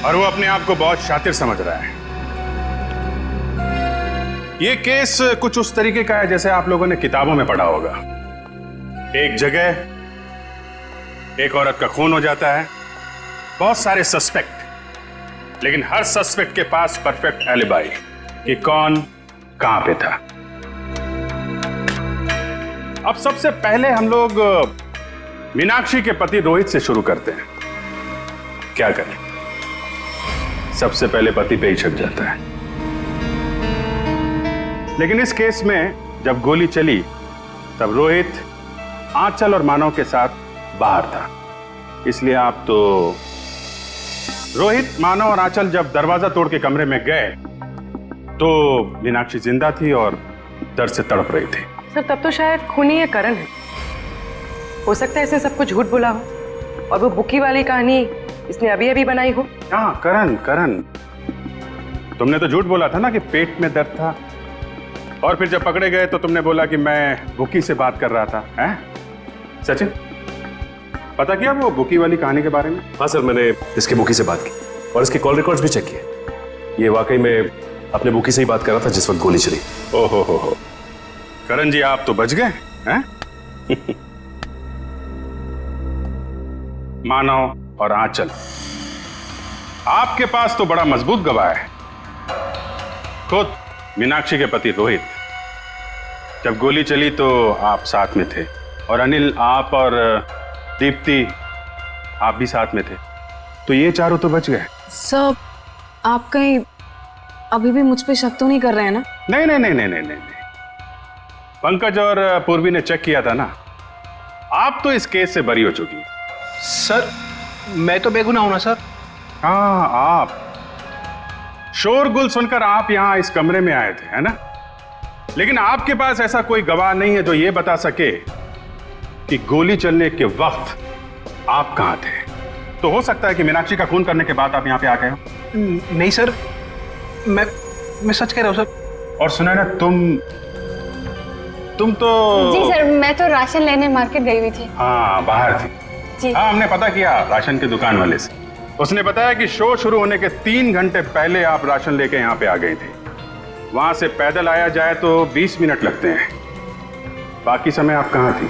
और वो अपने आप को बहुत शातिर समझ रहा है। ये केस कुछ उस तरीके का है जैसे आप लोगों ने किताबों में पढ़ा होगा। एक जगह एक औरत का खून हो जाता है, बहुत सारे सस्पेक्ट, लेकिन हर सस्पेक्ट के पास परफेक्ट एलिबाई। कि कौन कहां पे था। अब सबसे पहले हम लोग मीनाक्षी के पति रोहित से शुरू करते हैं। क्या करें, सबसे पहले पति पे ही शक जाता है। लेकिन इस केस में जब गोली चली तब रोहित आंचल और मानव के साथ बाहर था, इसलिए आप तो रोहित, मानव और आंचल जब दरवाजा तोड़ के कमरे में गए तो मीनाक्षी जिंदा थी और दर्द से तड़प रही थी। सर तब तो शायद खूनी ये करण है। हो सकता है इसे सब कुछ झूठ बोला हो और वो बुकी वाली कहानी इसने अभी अभी बनाई हो। हाँ, करण, तुमने तो झूठ बोला था ना कि पेट में दर्द था, और फिर जब पकड़े गए तो तुमने बोला कि मैं बुकी से बात कर रहा था। हैं? सचिन, पता किया वो बुकी वाली कहानी के बारे में? हाँ सर, मैंने इसके बुकी से बात की और इसके कॉल रिकॉर्ड्स भी चेक किए। ये वाकई में अपने बुकी से ही बात कर रहा था जिस वक्त गोली चली। ओहो हो, करण जी आप तो बच गए हैं। मानव और आंचल, आपके पास तो बड़ा मजबूत गवाह है। खुद मीनाक्षी के पति रोहित, जब गोली चली तो आप साथ में थे, और अनिल, आप और दीप्ति आप भी साथ में थे, तो ये चारों तो बच गए। सर आप कहीं अभी भी मुझ पे शक तो नहीं कर रहे हैं ना? नहीं। पंकज और पूर्वी ने चेक किया था ना, आप तो इस केस से बरी हो चुकी हैं। सर मैं तो बेगुनाह हूं ना सर। हाँ, आप शोरगुल सुनकर आप यहां इस कमरे में आए थे, है ना? लेकिन आपके पास ऐसा कोई गवाह नहीं है जो ये बता सके कि गोली चलने के वक्त आप कहां थे। तो हो सकता है कि मीनाक्षी का खून करने के बाद आप यहां पे आ गए हो। नहीं सर, मैं सच कह रहा हूं सर। और सुना ना, तुम तो जी सर, मैं तो राशन लेने मार्केट गई हुई थी। हाँ, बाहर थी जी। हाँ, हमने पता किया राशन की दुकान वाले से। उसने बताया कि शो शुरू होने के 3 घंटे पहले आप राशन लेके यहाँ पे आ गए थे। वहां से पैदल आया जाए तो 20 मिनट लगते हैं। बाकी समय आप कहाँ थी?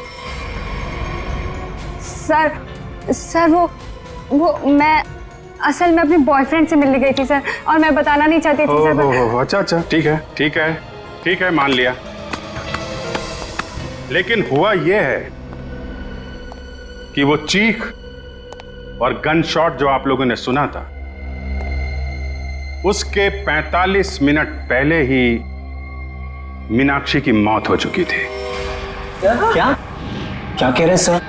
सर वो मैं असल में अपने बॉयफ्रेंड से मिलने गई थी सर, और मैं बताना नहीं चाहती थी सर। अच्छा, ठीक है, मान लिया। लेकिन हुआ यह है कि वो चीख और गन शॉट जो आप लोगों ने सुना था, उसके 45 मिनट पहले ही मीनाक्षी की मौत हो चुकी थी। क्या कह रहे हैं सर?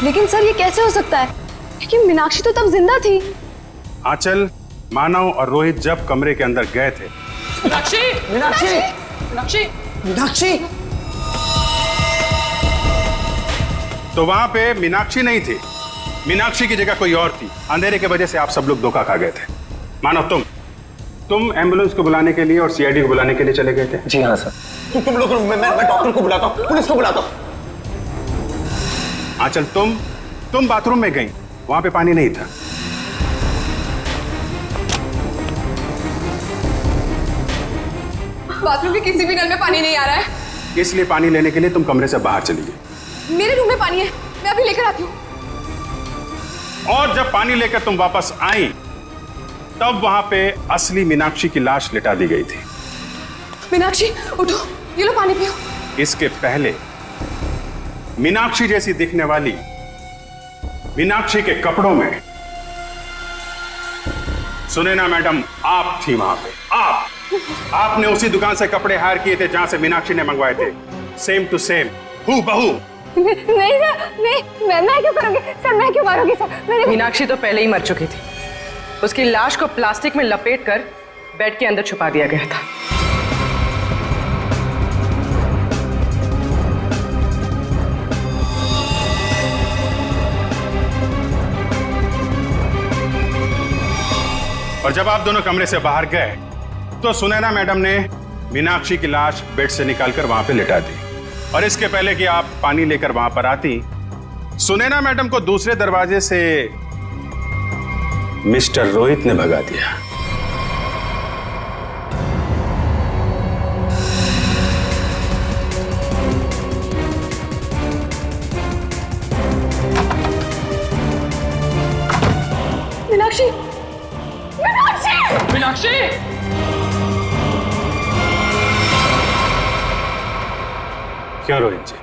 लेकिन सर ये कैसे हो सकता है, क्योंकि मीनाक्षी तो तब जिंदा थी। आंचल, मानव और रोहित जब कमरे के अंदर गए थे, मीनाक्षी तो वहां पे मीनाक्षी नहीं थी। मीनाक्षी की जगह कोई और थी। अंधेरे की वजह से आप सब लोग धोखा खा गए थे। मानव, तुम एम्बुलेंस को बुलाने के लिए और सीआईडी को बुलाने के लिए चले गए थे। जी हाँ सर। तुम लोग, मैं डॉक्टर को बुलाता हूँ, पुलिस को बुलाता हूँ। आंचल, तुम बाथरूम में गई, वहां पे पानी नहीं था। बाथरूम के किसी भी नल में पानी नहीं आ रहा है, इसलिए पानी लेने के लिए तुम कमरे से बाहर चली गई। मेरे रूम में पानी है, मैं अभी लेकर आती हूँ। और जब पानी लेकर तुम वापस आई तब वहां पे असली मीनाक्षी की लाश लिटा दी गई थी। मीनाक्षी उठो, ये लो पानी पियो। इसके पहले मीनाक्षी जैसी दिखने वाली मीनाक्षी के कपड़ों में, सुने ना मैडम, आप थी वहां पे। आपने उसी दुकान से कपड़े हायर किए थे जहां से मीनाक्षी ने मंगवाए थे। सेम टू सेम, हूबहू। नहीं सर, नहीं, मैं क्यों करूंगी सर, मैं क्यों मारूंगी सर? मीनाक्षी तो पहले ही मर चुकी थी। उसकी लाश को प्लास्टिक में लपेट कर बेड के अंदर छुपा दिया गया था। और जब आप दोनों कमरे से बाहर गए तो सुनैना मैडम ने मीनाक्षी की लाश बेड से निकालकर वहां पे लिटा दी। और इसके पहले कि आप पानी लेकर वहां पर आती, सुनैना मैडम को दूसरे दरवाजे से मिस्टर रोहित ने भगा दिया। मीनाक्षी, मीनाक्षी, मीनाक्षी! क्यों रोहित जी,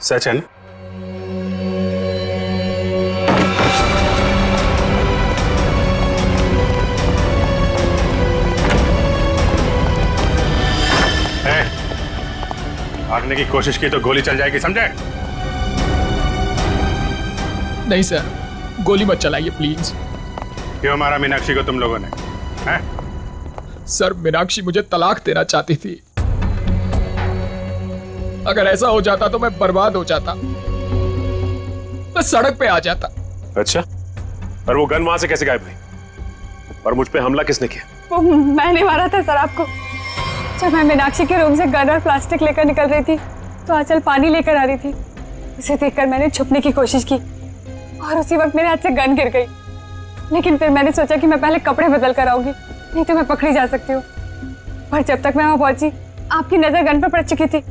सच है ना? भागने की कोशिश की तो गोली चल जाएगी, समझे? नहीं सर, गोली मत चलाइए प्लीज। क्यों मारा मीनाक्षी को तुम लोगों ने? हैं? सर, मीनाक्षी मुझे तलाक देना चाहती थी। अगर ऐसा हो जाता तो मैं बर्बाद हो जाता, मैं सड़क पे आ जाता। अच्छा, और वो गन वहां से कैसे गायब हुई? और मुझ पे हमला किसने किया? वो मैंने मारा था सर आपको। जब मैं मीनाक्षी के रूम से गन और प्लास्टिक लेकर निकल रही थी तो आंचल पानी लेकर आ रही थी। उसे देखकर मैंने छुपने की कोशिश की और उसी वक्त मेरे हाथ से गन गिर गई। लेकिन फिर मैंने सोचा कि मैं पहले कपड़े बदल कर आऊंगी, नहीं तो मैं पकड़ी जा सकती हूँ। पर जब तक मैं वहां पहुंची आपकी नजर गन पर पड़ चुकी थी,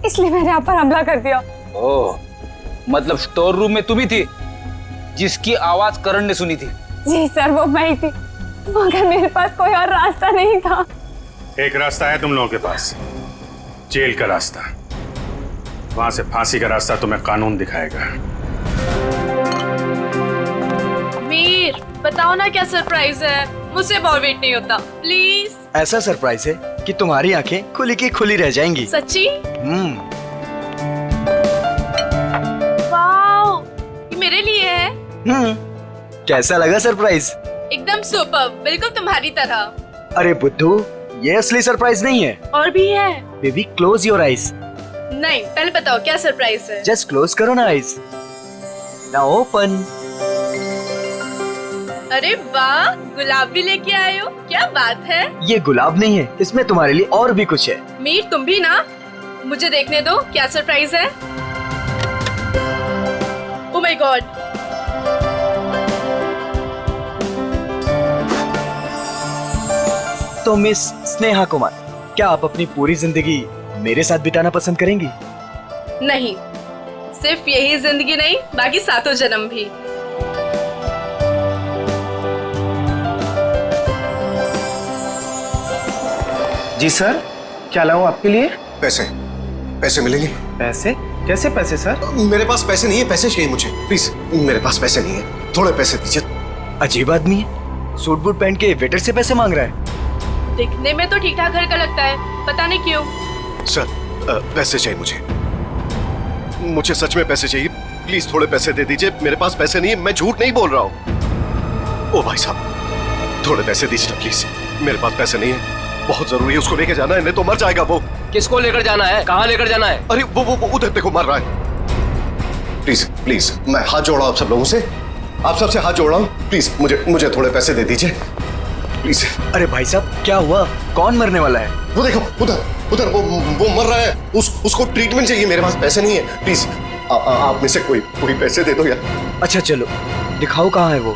इसलिए मैंने आप पर हमला कर दिया। ओह, मतलब स्टोर रूम में तुम ही थी जिसकी आवाज करण ने सुनी थी? जी सर, वो मैं ही थी, मगर मेरे पास कोई और रास्ता नहीं था। एक रास्ता है तुम लोगों के पास, जेल का रास्ता। वहां से फांसी का रास्ता तुम्हें कानून दिखाएगा। मीर, बताओ ना क्या सरप्राइज है? मुझसे और वेट नहीं होता, प्लीज। ऐसा सरप्राइज है कि तुम्हारी आंखें खुली की खुली रह जाएंगी। सच्ची? वाओ, ये मेरे लिए है। कैसा लगा सरप्राइज? एकदम सुपर, बिल्कुल तुम्हारी तरह। अरे बुद्धू, ये असली सरप्राइज नहीं है। और भी है। Baby, close your eyes. नहीं, पहले बताओ क्या सरप्राइज है? जस्ट क्लोज करो ना आईज। Now open. अरे वाह, गुलाब भी लेके आए हो, क्या बात है। ये गुलाब नहीं है, इसमें तुम्हारे लिए और भी कुछ है। मीर, तुम भी ना, मुझे देखने दो क्या सरप्राइज है। Oh my God. तो मिस स्नेहा कुमार, क्या आप अपनी पूरी जिंदगी मेरे साथ बिताना पसंद करेंगी? नहीं, सिर्फ यही जिंदगी नहीं, बाकी 7 जन्म भी। जी सर, क्या लाऊं आपके लिए? पैसे, पैसे मिलेंगे? पैसे? कैसे पैसे सर? मेरे पास पैसे नहीं है, पैसे चाहिए मुझे प्लीज। मेरे पास पैसे नहीं है, थोड़े पैसे दीजिए। अजीब आदमी है, सूट बूट पहन के वेटर से पैसे मांग रहा है। दिखने में तो ठीक ठाक घर का लगता है, पता नहीं क्यों। सर, पैसे चाहिए मुझे सच में पैसे चाहिए, प्लीज थोड़े पैसे दे दीजिए। मेरे पास पैसे नहीं है, मैं झूठ नहीं बोल रहा हूँ। ओ भाई साहब, थोड़े पैसे दीजिए ना प्लीज। मेरे पास पैसे नहीं है, बहुत जरूरी है, उसको लेके जाना है, नहीं तो मर जाएगा वो। किसको लेकर जाना है? कहाँ लेकर जाना है? अरे वो उधर देखो, मर रहा है। प्लीज प्लीज, मैं हाथ जोड़ रहा हूँ आप सब लोगों से, आप सबसे हाथ जोड़ रहा हूँ, प्लीज मुझे थोड़े पैसे दे दीजिए प्लीज। अरे भाई साहब, क्या हुआ? कौन मरने वाला है? वो देखो, उधर वो मर रहा है, उसको ट्रीटमेंट चाहिए। मेरे पास पैसे नहीं है, प्लीज आप में से कोई पैसे दे दो यार। अच्छा चलो, दिखाओ कहाँ है वो।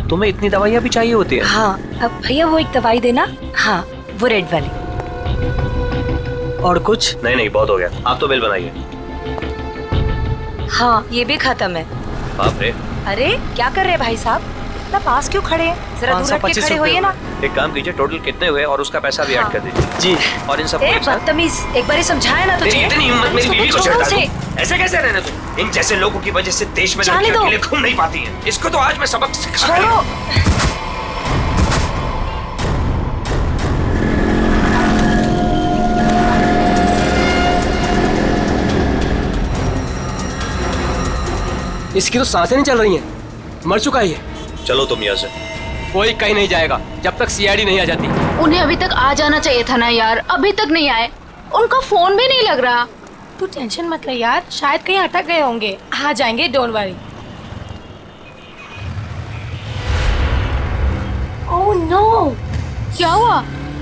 तुम्हें इतनी दवाइयाँ भी चाहिए होती है? हाँ, अब भैया वो एक दवाई देना। हाँ, वो रेड वाली। और कुछ? नहीं, बहुत हो गया, आप तो बिल बनाइए। हाँ, ये भी खत्म है। बाप रे। अरे क्या कर रहे भाई साहब, इतना पास क्यों खड़े हैं? जरा दूर हट के खड़े होइए ना। एक काम कीजिए, टोटल कितने हुए और उसका पैसा भी ऐड कर दीजिए। जी। और इन सबको एक साथ? बदतमीज, एक बार ही समझाया ना तुझे। इतनी हिम्मत मेरी बीवी को चढ़ता है। ऐसे कैसे रहने तुम? इन जैसे लोगों की वजह से देश में लड़कियां अकेले घूम नहीं पाती हैं। इसको तो आज मैं सबक सिखा रहा हूं। इसकी तो सांसें नहीं चल रही हैं, मर चुका है ये। चलो तुम यहाँ से। कोई कहीं नहीं जाएगा जब तक सीआईडी नहीं आ जाती। उन्हें अभी तक आ जाना चाहिए था ना यार, अभी तक नहीं आए। उनका फोन भी नहीं लग रहा। तू टेंशन मत ले यार, शायद कहीं अटक गए होंगे, आ जाएंगे, डोंट वरी। ओह नो, क्या हुआ?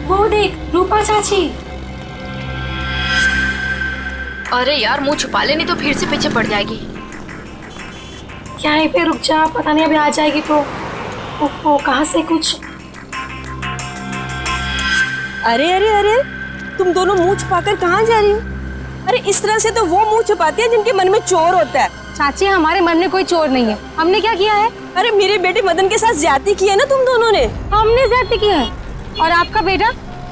वो देख रूपा चाची। अरे यार मुंह छुपा ले, नहीं तो फिर से पीछे पड़ जाएगी। क्या है पे रुक जा, पता नहीं अभी आ जाएगी तो। ओहो, कहाँ से कुछ। अरे अरे अरे, तुम दोनों मुंह छुपाकर कहाँ जा रही हो? अरे इस तरह से तो वो मुंह छुपाती है जिनके मन में चोर होता है। चाची हमारे मन में कोई चोर नहीं है। हमने क्या किया है? अरे मेरे बेटे मदन के साथ ज्यादती की है ना तुम दोनों ने। हमने ज्यादती की है। और आपका बेटा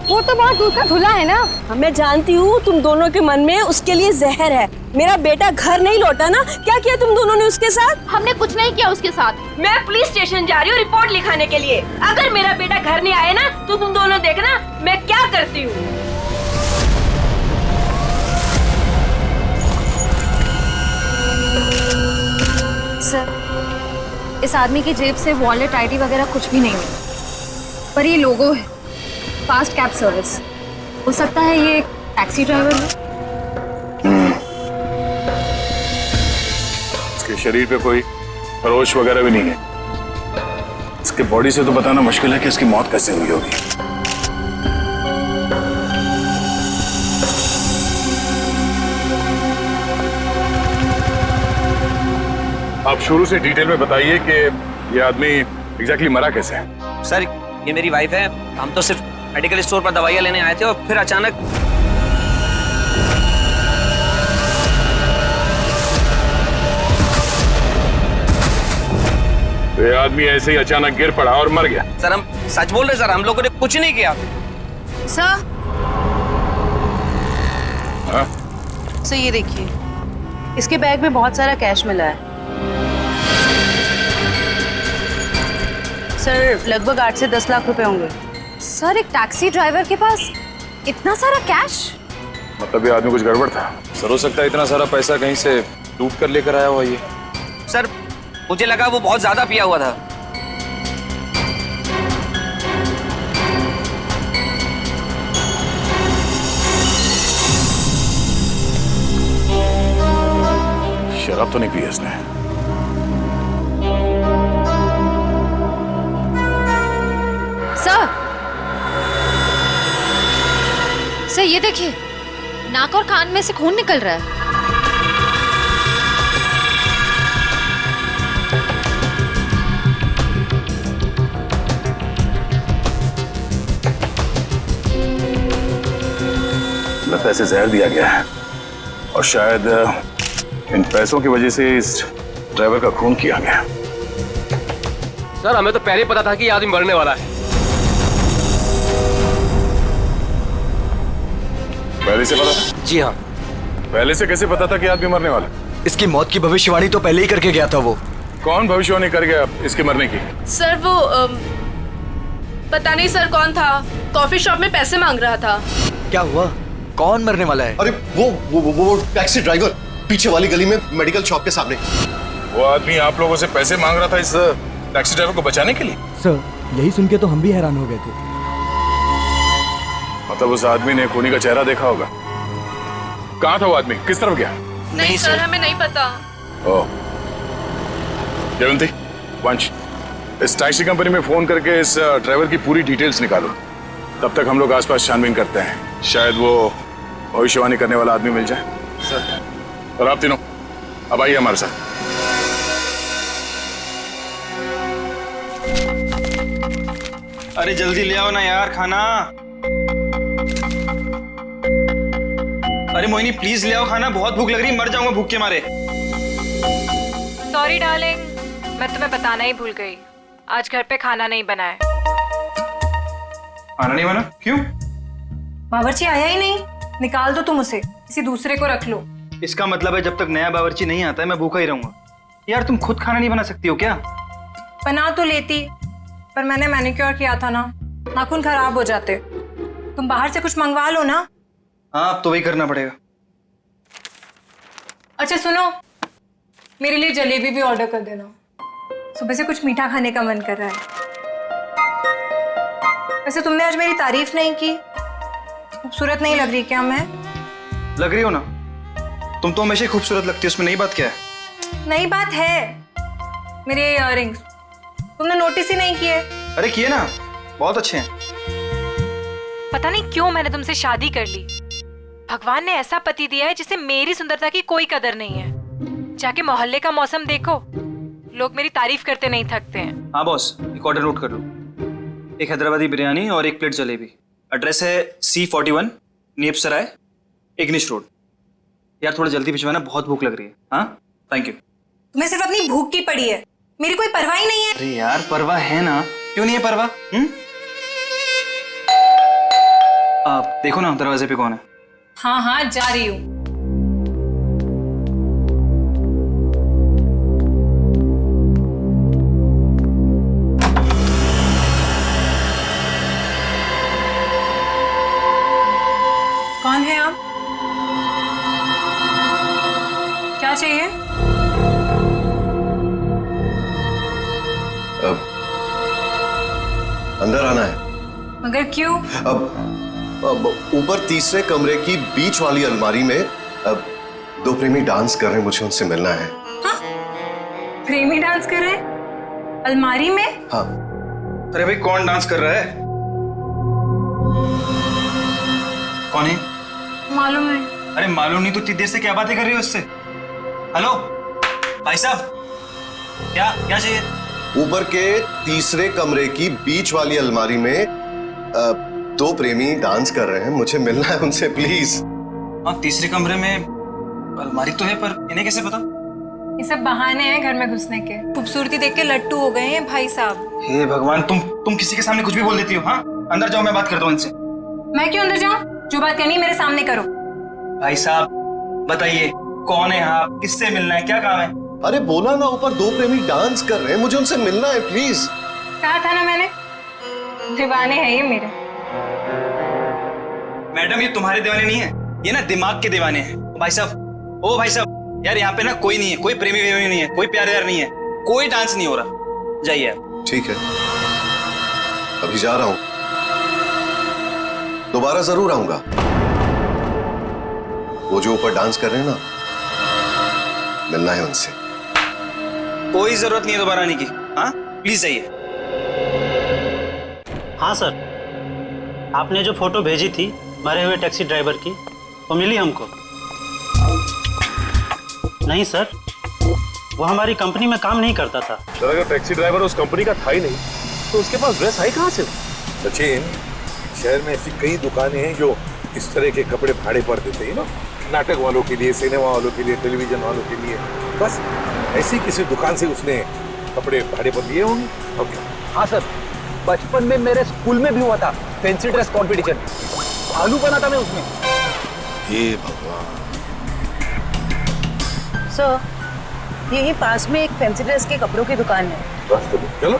वो तो बहुत दूर का धुला है ना। मैं जानती हूँ तुम दोनों के मन में उसके लिए जहर है। मेरा बेटा घर नहीं लौटा ना, क्या किया तुम दोनों ने उसके साथ? हमने कुछ नहीं किया उसके साथ। मैं पुलिस स्टेशन जा रही हूँ रिपोर्ट लिखाने के लिए। अगर मेरा बेटा घर नहीं आए ना तो तुम दोनों देखना मैं क्या करती हूँ। सर, इस आदमी की जेब से वॉलेट, आईडी वगैरह कुछ भी नहीं है, पर ये लोगो है फास्ट कैब सर्विस। हो सकता है ये एक टैक्सी ड्राइवर हो। इसके शरीर पे कोई खरोच वगैरह भी नहीं है। इसके बॉडी से तो बताना मुश्किल है कि इसकी मौत कैसे हुई होगी। आप शुरू से डिटेल में बताइए कि ये आदमी एग्जैक्टली मरा कैसे है। सर ये मेरी वाइफ है, हम तो सिर्फ मेडिकल स्टोर पर दवाइयाँ लेने आए थे और फिर अचानक तो ये आदमी ऐसे ही अचानक गिर पड़ा और मर गया। सर हम सच बोल रहे सर, हम लोगों ने कुछ नहीं किया। सर, हाँ? सर ये देखिए, इसके बैग में बहुत सारा कैश मिला है सर, लगभग 8 से 10 लाख रुपए होंगे। सर एक टैक्सी ड्राइवर के पास इतना सारा कैश? मतलब ये आदमी कुछ गड़बड़ था। सर हो सकता है इतना सारा पैसा कहीं से लूट कर लेकर आया हुआ ये। सर मुझे लगा वो बहुत ज्यादा पिया हुआ था। शराब तो नहीं पी इसने। सर ये देखिए, नाक और कान में से खून निकल रहा है। लगता है इसे जहर दिया गया है और शायद इन पैसों की वजह से इस ड्राइवर का खून किया गया। सर हमें तो पहले ही पता था कि ये आदमी मरने वाला है। पहले से पता था? जी हाँ। पहले से कैसे पता था कि आदमी मरने वाला? इसकी मौत की भविष्यवाणी तो पहले ही करके गया था वो। कौन भविष्यवाणी कर गया इसके मरने की? सर वो पता नहीं सर कौन था, कॉफी शॉप में पैसे मांग रहा था। क्या हुआ? कौन मरने वाला है? अरे वो टैक्सी ड्राइवर, पीछे वाली गली में मेडिकल शॉप के सामने। वो आदमी आप लोगों से पैसे मांग रहा था इस टैक्सी ड्राइवर को बचाने के लिए? सर यही सुन के तो हम भी हैरान हो गए थे। मतलब उस आदमी ने खूनी का चेहरा देखा होगा। कहाँ था वो आदमी, किस तरफ गया? नहीं सर हमें नहीं पता। ओह जयवंती, वंश, इस टैक्सी कंपनी में फोन करके इस ड्राइवर की पूरी डिटेल्स निकालो। तब तक हम लोग आसपास छानबीन करते हैं, शायद वो भविष्यवाणी करने वाला आदमी मिल जाए। सर और आप तीनों अब आइए हमारे साथ। अरे जल्दी ले आओ ना यार खाना। अरे मोहिनी प्लीज ले आओ खाना, बहुत भूख लग रही है, मर जाऊंगा भूख के मारे। सॉरी डार्लिंग, मैं तुम्हें बताना ही भूल गई, आज घर पे खाना नहीं बना है। खाना नहीं बना? क्यों? बावर्ची आया ही नहीं, निकाल दो तुम उसे, किसी दूसरे को रख लो। इसका मतलब है जब तक नया बावर्ची नहीं आता है मैं भूखा ही रहूंगा। यार तुम खुद खाना नहीं बना सकती हो क्या? बना तो लेती, पर मैंने मैनिक्योर किया था ना, नाखून खराब हो जाते। तुम बाहर से कुछ मंगवा लो ना। हाँ अब तो वही करना पड़ेगा। अच्छा सुनो, मेरे लिए जलेबी भी ऑर्डर कर देना, सुबह से कुछ मीठा खाने का मन कर रहा है। वैसे तुमने आज मेरी तारीफ नहीं की। खूबसूरत नहीं लग रही क्या मैं? लग रही हो ना, तुम तो हमेशा ही खूबसूरत लगती हो, उसमें नई बात क्या है? नई बात है मेरे इयररिंग्स, तुमने नोटिस ही नहीं किए। अरे किए ना, बहुत अच्छे हैं। पता नहीं क्यों मैंने तुमसे शादी कर ली। भगवान ने ऐसा पति दिया है जिसे मेरी सुंदरता की कोई कदर नहीं है। जाके मोहल्ले का मौसम देखो, लोग मेरी तारीफ करते नहीं थकते हैं। हाँ बॉस, एक ऑर्डर नोट कर लो। एक हैदराबादी बिरयानी और एक प्लेट जलेबी। एड्रेस है C41 नीप सराय, इग्निश रोड। यार थोड़ा जल्दी भिजवाना, बहुत भूख लग रही है। हाँ थैंक यू। तुम्हें सिर्फ अपनी भूख की पड़ी है, मेरी कोई परवाह ही नहीं है। अरे यार परवाह है ना, क्यों नहीं है परवाह? आप देखो ना दरवाजे पे कौन है। हाँ हाँ जा रही हूँ। कौन है आप? क्या चाहिए? अब अंदर आना है। मगर क्यों? अब ऊपर तीसरे कमरे की बीच वाली अलमारी में अब दो प्रेमी डांस कर रहे हैं, मुझे उनसे मिलना है। हाँ? प्रेमी डांस कर रहे हैं अलमारी में? हाँ। अरे भाई कौन डांस कर रहा है? कौन है? मालूम है। अरे मालूम नहीं तो इतनी देर से क्या बातें कर रही हो इससे? हेलो भाई साहब, क्या क्या चाहिए? ऊपर के तीसरे कमरे की बीच वाली अलमारी में दो प्रेमी डांस कर रहे हैं, मुझे मिलना है उनसे प्लीज। हाँ तीसरे कमरे में अलमारी तो है, पर इन्हें कैसे पता? ये सब बहाने हैं घर में घुसने के। खूबसूरती देख के लट्टू हो गए हैं भाई साहब। हे भगवान, तुम किसी के सामने कुछ भी बोल देती हो। हाँ अंदर जाओ, मैं बात करता हूँ इनसे। मैं क्यों अंदर जाऊं? जो बात करनी है मेरे सामने करो। भाई साहब बताइए कौन है आप, किससे मिलना है, क्या काम है? अरे बोला ना, ऊपर दो प्रेमी डांस कर रहे हैं, मुझे उनसे मिलना है प्लीज। कहा था ना मैंने, दीवाने हैं ये मेरे। मैडम ये तुम्हारे दीवाने नहीं है, ये ना दिमाग के दीवाने हैं। भाई साहब, ओ भाई साहब, यार यहाँ पे ना कोई नहीं है, कोई प्रेमी वेमी नहीं है, कोई प्यार व्यार नहीं है, कोई डांस नहीं हो रहा। जाइए आप। ठीक है, अभी जा रहा हूं, दोबारा जरूर आऊंगा। वो जो ऊपर डांस कर रहे हैं ना, मिलना है उनसे। कोई जरूरत नहीं है दोबारा आने की। हाँ प्लीज जाइए। हाँ सर, आपने जो फोटो भेजी थी मरे हुए टैक्सी ड्राइवर की, वो मिली हमको। नहीं सर, वो हमारी कंपनी में काम नहीं करता था। सर अगर टैक्सी ड्राइवर उस कंपनी का था ही नहीं तो उसके पास ड्रेस आई कहाँ से? सचिन, शहर में ऐसी कई दुकानें हैं जो इस तरह के कपड़े भाड़े पर देते हैं ना, नाटक वालों के लिए, सिनेमा वालों के लिए, टेलीविजन वालों के लिए। बस ऐसी किसी दुकान से उसने कपड़े भाड़े पर लिए होंगे। ओके। हाँ सर, बचपन में मेरे स्कूल में भी हुआ था फैंसी ड्रेस कंपटीशन, भालू बना था मैं उसमें। हे भगवान। सर, यही पास में एक फैंसी ड्रेस के कपड़ों की दुकान है। बस चलो।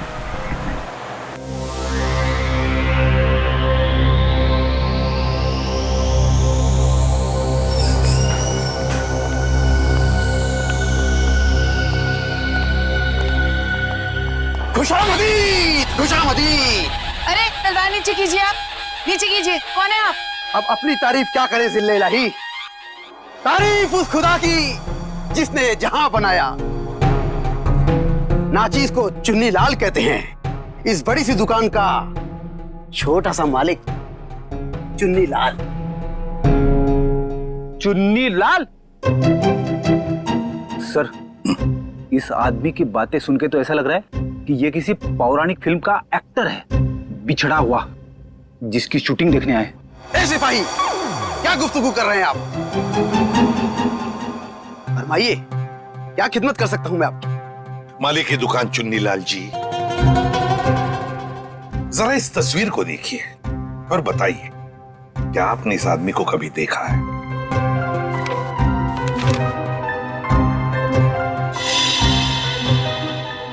खुशामदी, खुशामदी। अरे तलवार नीचे कीजिए, आप नीचे कीजिए। कौन है आप? अब अपनी तारीफ क्या करें जिल्ले इलाही। तारीफ उस खुदा की जिसने जहां बनाया। नाचीज को चुन्नी लाल कहते हैं, इस बड़ी सी दुकान का छोटा सा मालिक चुन्नी लाल। चुन्नी लाल? सर, इस आदमी की बातें सुन के तो ऐसा लग रहा है कि ये किसी पौराणिक फिल्म का एक्टर है, बिछड़ा हुआ, जिसकी शूटिंग देखने आए। ए सिपाही, क्या गुफ्तगू कर रहे हैं आप? फरमाइए, क्या खिदमत कर सकता हूं मैं आपकी? मालिक की दुकान चुन्नी लाल जी, जरा इस तस्वीर को देखिए और बताइए, क्या आपने इस आदमी को कभी देखा है?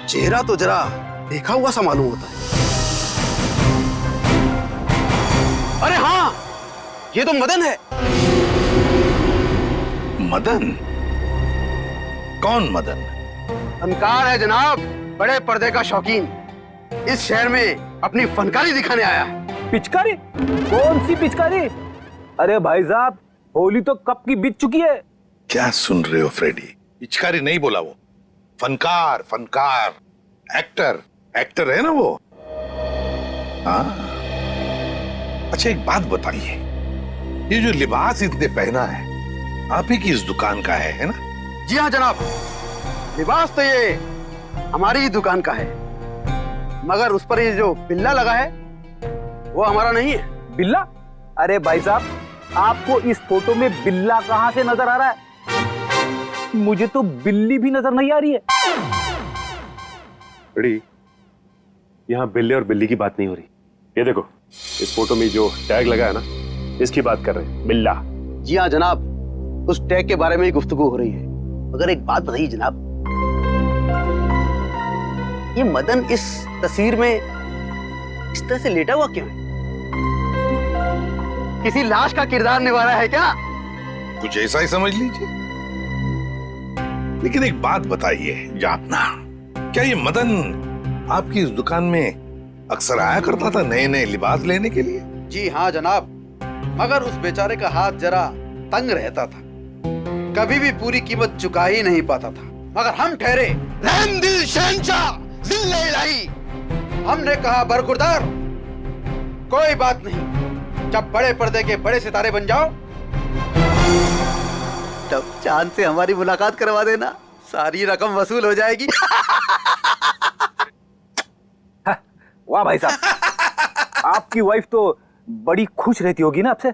चेहरा तो जरा देखा हुआ सा मालूम होता है। अरे हाँ, ये तो मदन है। मदन? कौन मदन? फनकार है जनाब, बड़े पर्दे का शौकीन। इस शहर में अपनी फनकारी दिखाने आया है। पिचकारी? कौन सी पिचकारी? अरे भाई साहब, होली तो कब की बीत चुकी है। क्या सुन रहे हो फ्रेडी? पिचकारी नहीं बोला, वो फनकार, फनकार, एक्टर, एक्टर है ना वो। हाँ, अच्छा एक बात बताइए, ये जो लिबास इसने पहना है आप ही की इस दुकान का है ना? जी हाँ जनाब, लिबास तो ये हमारी ही दुकान का है, मगर उस पर ये जो बिल्ला लगा है वो हमारा नहीं है। बिल्ला? अरे भाई साहब, आपको इस फोटो में बिल्ला कहां से नजर आ रहा है? मुझे तो बिल्ली भी नजर नहीं आ रही है। बड़ी, यहाँ बिल्ले और बिल्ली की बात नहीं हो रही। ये देखो, इस फोटो में जो टैग लगा है ना, इसकी बात कर रहे हैं, बिल्ला। जी हाँ जनाब, उस टैग के बारे में ही गुफ्तगू हो रही है। मगर एक बात बताइए जनाब, ये मदन इस तस्वीर में इस तरह से लेटा हुआ क्यों है? किसी लाश का किरदार निभा रहा है क्या? कुछ ऐसा ही समझ लीजिए। लेकिन एक बात बताइए जापना, क्या ये मदन आपकी इस दुकान में अक्सर आया करता था नए नए लिबास लेने के लिए? जी हाँ जनाब, मगर उस बेचारे का हाथ जरा तंग रहता था, कभी भी पूरी कीमत चुका ही नहीं पाता था। मगर हम ठहरे रहम दिल शहंशाह जिल्ले इलाही, हमने कहा बरखुरदार कोई बात नहीं, जब बड़े पर्दे के बड़े सितारे बन जाओ तब चांद से हमारी मुलाकात करवा देना, सारी रकम वसूल हो जाएगी। वाह भाई साहब, आपकी वाइफ तो बड़ी खुश रहती होगी ना आपसे।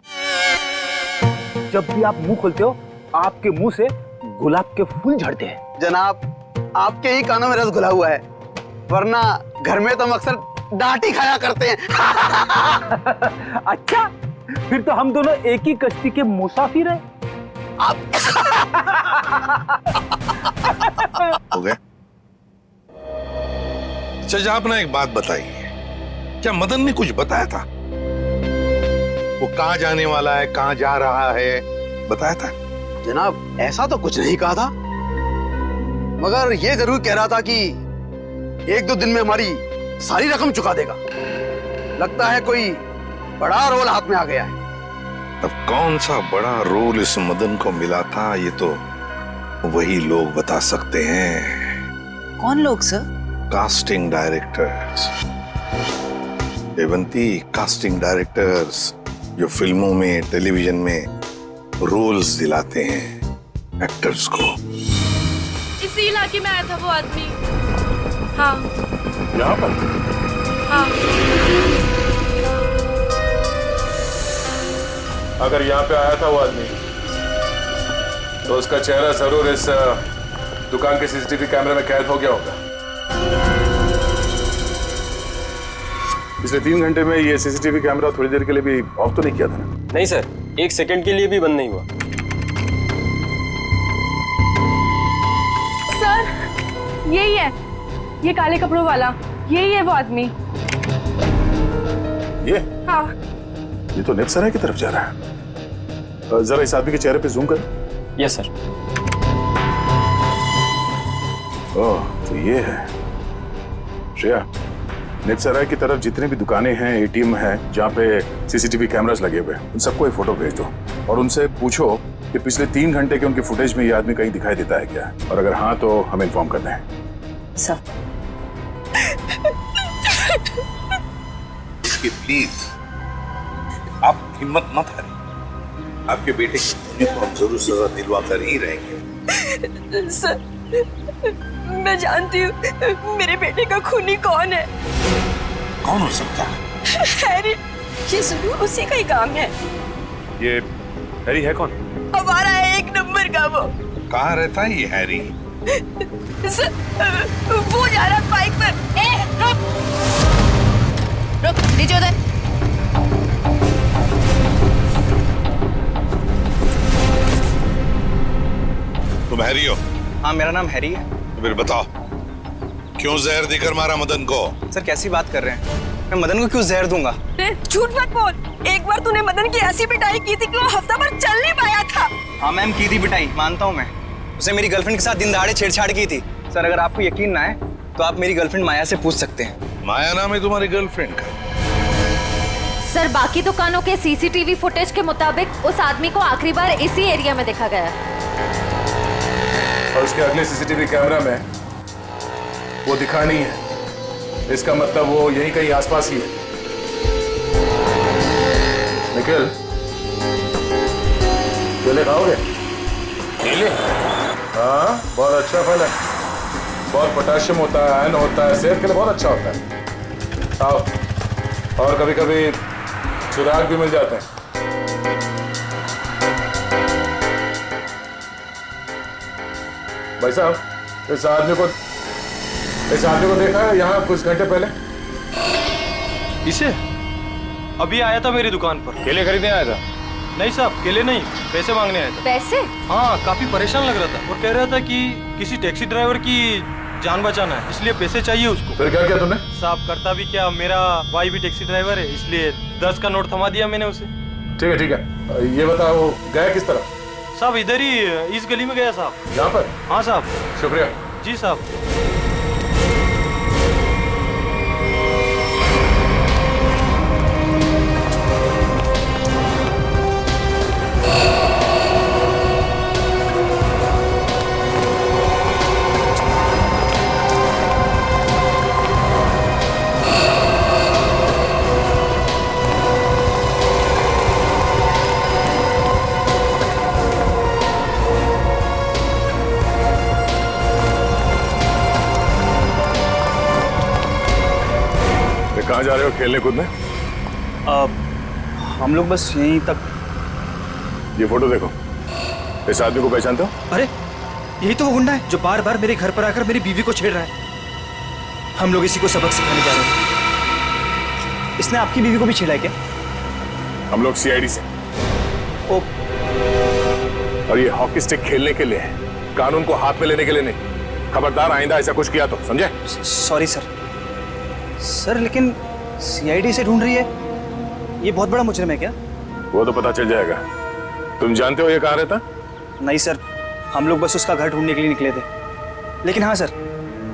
जब भी आप मुंह खोलते हो आपके मुंह से गुलाब के फूल झड़ते हैं। जनाब, आपके ही कानों में रस घुला हुआ है, वरना घर में तो हम अक्सर डांट ही खाया करते हैं। अच्छा, फिर तो हम दोनों एक ही कश्ती के मुसाफिर हैं। हो गए? अच्छा आपने एक बात बताइए, क्या मदन ने कुछ बताया था? वो कहाँ जाने वाला है, कहाँ जा रहा है, बताया था? जनाब ऐसा तो कुछ नहीं कहा था, मगर ये जरूर कह रहा था कि एक दो दिन में हमारी सारी रकम चुका देगा। लगता है कोई बड़ा रोल हाथ में आ गया है। अब कौन सा बड़ा रोल इस मदन को मिला था, ये तो वही लोग बता सकते हैं। कौन लोग sir? Casting directors Devanti, casting directors जो फिल्मों में टेलीविजन में रोल्स दिलाते हैं एक्टर्स को। इसी इलाके में आया था वो आदमी। हाँ यहाँ पर? हाँ। अगर यहाँ पे आया था वो आदमी तो उसका चेहरा जरूर इस दुकान के सीसीटीवी कैमरे में कैद हो गया होगा। पिछले 3 घंटे में ये सीसीटीवी कैमरा थोड़ी देर के लिए भी ऑफ तो नहीं किया था ना? नहीं सर, 1 सेकंड के लिए भी बंद नहीं हुआ। सर यही है, ये काले कपड़ों वाला, यही है वो आदमी। ये? हाँ। ये तो नेप्सराय की तरफ जा रहा है। जरा इस आदमी के चेहरे पे जूम कर। Yes sir. ओह, तो ये है श्रेया। नेप्सराय की तरफ जितने भी दुकानें हैं, एटीएम हैं, जहाँ पे सीसीटीवी कैमरास लगे हुए हैं, उन सबको एक फोटो भेज दो और उनसे पूछो कि पिछले 3 घंटे के उनके फुटेज में ये आदमी कहीं दिखाई देता है क्या, और अगर हाँ तो हमें इन्फॉर्म कर दें। सर प्लीज आप हिम्मत मत हारिए, आपके बेटे की तो हम जरूर सजा दिलवा कर ही रहेंगे। सर मैं जानती हूँ मेरे बेटे का खूनी कौन है। कौन हो सकता है? हैरी, ये जरूर उसी का ही काम है। ये हैरी है कौन? हमारा है 1 नंबर का वो। कहाँ रहता है ये हैरी? सर वो जा रहा है बाइक पर। रुक, नीचे उधर। तुम हैरी हो? हाँ मेरा नाम हैरी है। तो फिर बताओ क्यों जहर देकर मारा मदन को? सर कैसी बात कर रहे हैं, मैं मदन को क्यों जहर दूंगा? झूठ मत बोल, एक बार तूने मदन की ऐसी पिटाई की थी कि वो हफ्ता भर चल नहीं पाया था। हाँ मैम की थी पिटाई, मानता हूँ मैं। उसने मेरी गर्लफ्रेंड के साथ दिन दहाड़े छेड़छाड़ की थी। सर अगर आपको यकीन ना है तो आप मेरी गर्लफ्रेंड माया से पूछ सकते हैं। माया नाम है तुम्हारी गर्लफ्रेंड का? सर, बाकी दुकानों के सीसीटीवी फुटेज के मुताबिक उस आदमी को आखिरी बार इसी एरिया में देखा गया है। और उसके अगले सीसीटीवी कैमरा में वो दिखा नहीं है। इसका मतलब वो यहीं कहीं आसपास ही है। निखिल, केले खाओगे? केले? हाँ, बहुत अच्छा फल है, बहुत पोटेशियम होता है, आयरन होता है, सेहत के लिए बहुत अच्छा होता है। खाओ। और कभी कभी सुराग भी मिल जाते हैं। भाई साहब, इस आदमी को देखा है यहाँ कुछ घंटे पहले? इसे अभी आया था मेरी दुकान पर। केले खरीदने आया था? नहीं साहब, केले नहीं, पैसे मांगने आया था। पैसे? हाँ, काफी परेशान लग रहा था और कह रहा था कि किसी टैक्सी ड्राइवर की जान बचाना है, इसलिए पैसे चाहिए उसको। फिर क्या किया तुमने? साहब करता भी क्या, मेरा भाई भी टैक्सी ड्राइवर है, इसलिए 10 का नोट थमा दिया मैंने उसे। ठीक है। ये बताओ वो गया किस तरह? साहब इधर ही इस गली में गया साहब। यहाँ पर? हाँ साहब। शुक्रिया। जी साहब। कहाँ जा रहे हो खेलने कूदने? हम लोग बस यहीं तक। ये फोटो देखो, इस आदमी को पहचानते हो? अरे यही तो वो गुंडा है जो बार बार मेरे घर पर आकर मेरी बीवी को छेड़ रहा है। हम लोग इसी को सबक सिखाने जा रहे हैं। इसने आपकी बीवी को भी छेड़ा है क्या? हम लोग सीआईडी से। ओ। और ये हॉकी स्टिक खेलने के लिए है, कानून को हाथ में लेने के लिए नहीं। खबरदार आइंदा ऐसा कुछ किया तो, समझे? Sorry sir. सर लेकिन सीआईडी से ढूंढ रही है, ये बहुत बड़ा मुजरिम है क्या? वो तो पता चल जाएगा। तुम जानते हो ये कहाँ रहता? नहीं सर, हम लोग बस उसका घर ढूंढने के लिए निकले थे। लेकिन हाँ सर,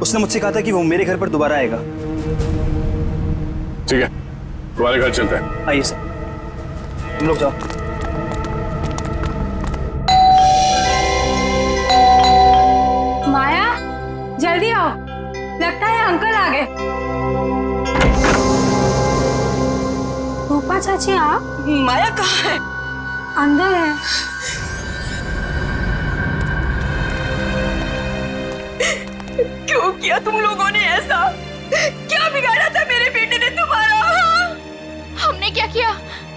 उसने मुझसे कहा था कि वो मेरे घर पर दोबारा आएगा। ठीक है, तुम्हारे घर चलते हैं। आइए सर, तुम लोग जाओ। माया, जल्दी आओ, लगता है अंकल आ गए। रूपा चाची आप? माया कहाँ है? अंदर है। क्यों किया तुम लोगों ने ऐसा? क्या बिगाड़ा था मेरे बेटे ने तुम्हारा? हमने क्या किया?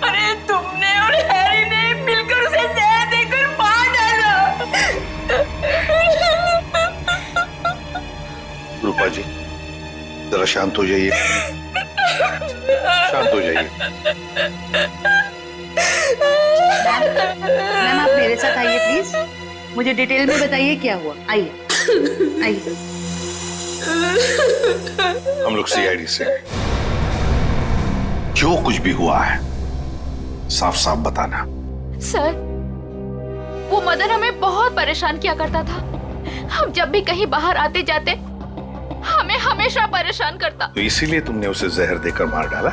अरे तुमने और हैरी ने मिलकर उसे जहर देकर मार डाला। रूपा जी, जरा शांत हो जाइए, शांत हो जाइए। मैम आप मेरे साथ आइए प्लीज, मुझे डिटेल में बताइए क्या हुआ। आइए आइए। हम लोग सीआईडी से, जो कुछ भी हुआ है साफ साफ बताना। सर, वो मदन हमें बहुत परेशान किया करता था। हम जब भी कहीं बाहर आते जाते हमें हमेशा परेशान करता। तो इसीलिए तुमने उसे जहर देकर मार डाला?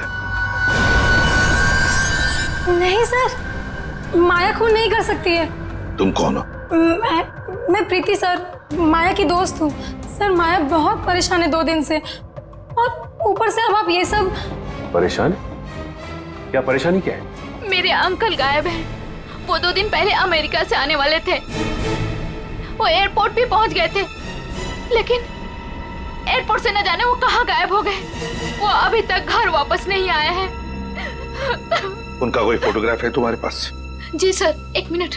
नहीं सर, माया खून नहीं कर सकती है। तुम कौन हो? मैं प्रीति सर, माया की दोस्त हूँ। सर माया बहुत परेशान है 2 दिन से, और ऊपर से अब आप ये सब। परेशान? क्या परेशानी क्या है? मेरे अंकल गायब हैं। वो 2 दिन पहले अमेरिका से आने वाले थे। वो एयरपोर्ट भी पहुंच गए थे, लेकिन एयरपोर्ट से न जाने वो कहाँ गायब हो गए। वो अभी तक घर वापस नहीं आए हैं। उनका कोई फोटोग्राफ है तुम्हारे पास? जी सर, 1 मिनट।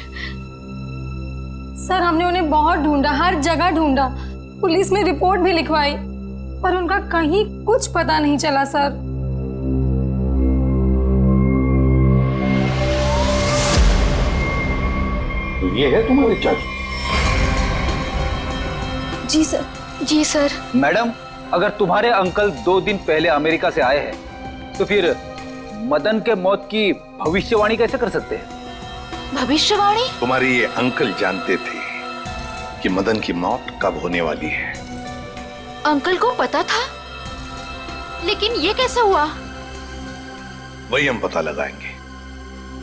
सर हमने उन्हें बहुत ढूंढा, हर जगह ढूंढा, पुलिस में रिपोर्ट भी लिखवाई, पर उनका कहीं कुछ पता नहीं चला सर। तो ये है तुम्हारी चाची? जी सर। जी सर। मैडम, अगर तुम्हारे अंकल 2 दिन पहले अमेरिका से आए हैं, तो फिर मदन के मौत की भविष्यवाणी कैसे कर सकते हैं? भविष्यवाणी? तुम्हारे ये अंकल जानते थे कि मदन की मौत कब होने वाली है। अंकल को पता था, लेकिन ये कैसे हुआ? वही हम पता लगाएंगे।